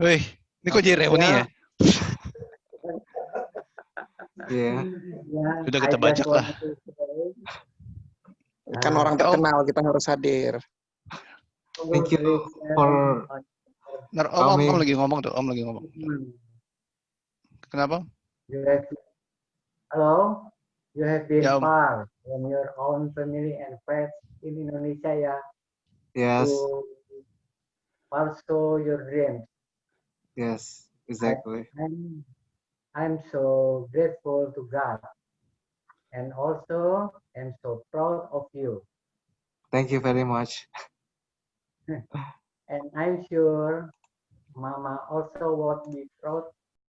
Wih, ini kok jadi reuni ya? Yeah. Yeah, Sudah I kita just bajak lah. want to say, Kan orang Ya, Om. terkenal, kita harus hadir. Thank you congratulations for on Ntar, Om coming. lagi ngomong tuh, Om lagi ngomong. your Kenapa? You have, hello, you have been Ya, Om. far from your own family and friends in Indonesia, yeah, Yes. to pursue your dreams. Yes. Exactly. I'm so grateful to God, and also I'm so proud of you. Thank you very much. And I'm sure Mama also would be proud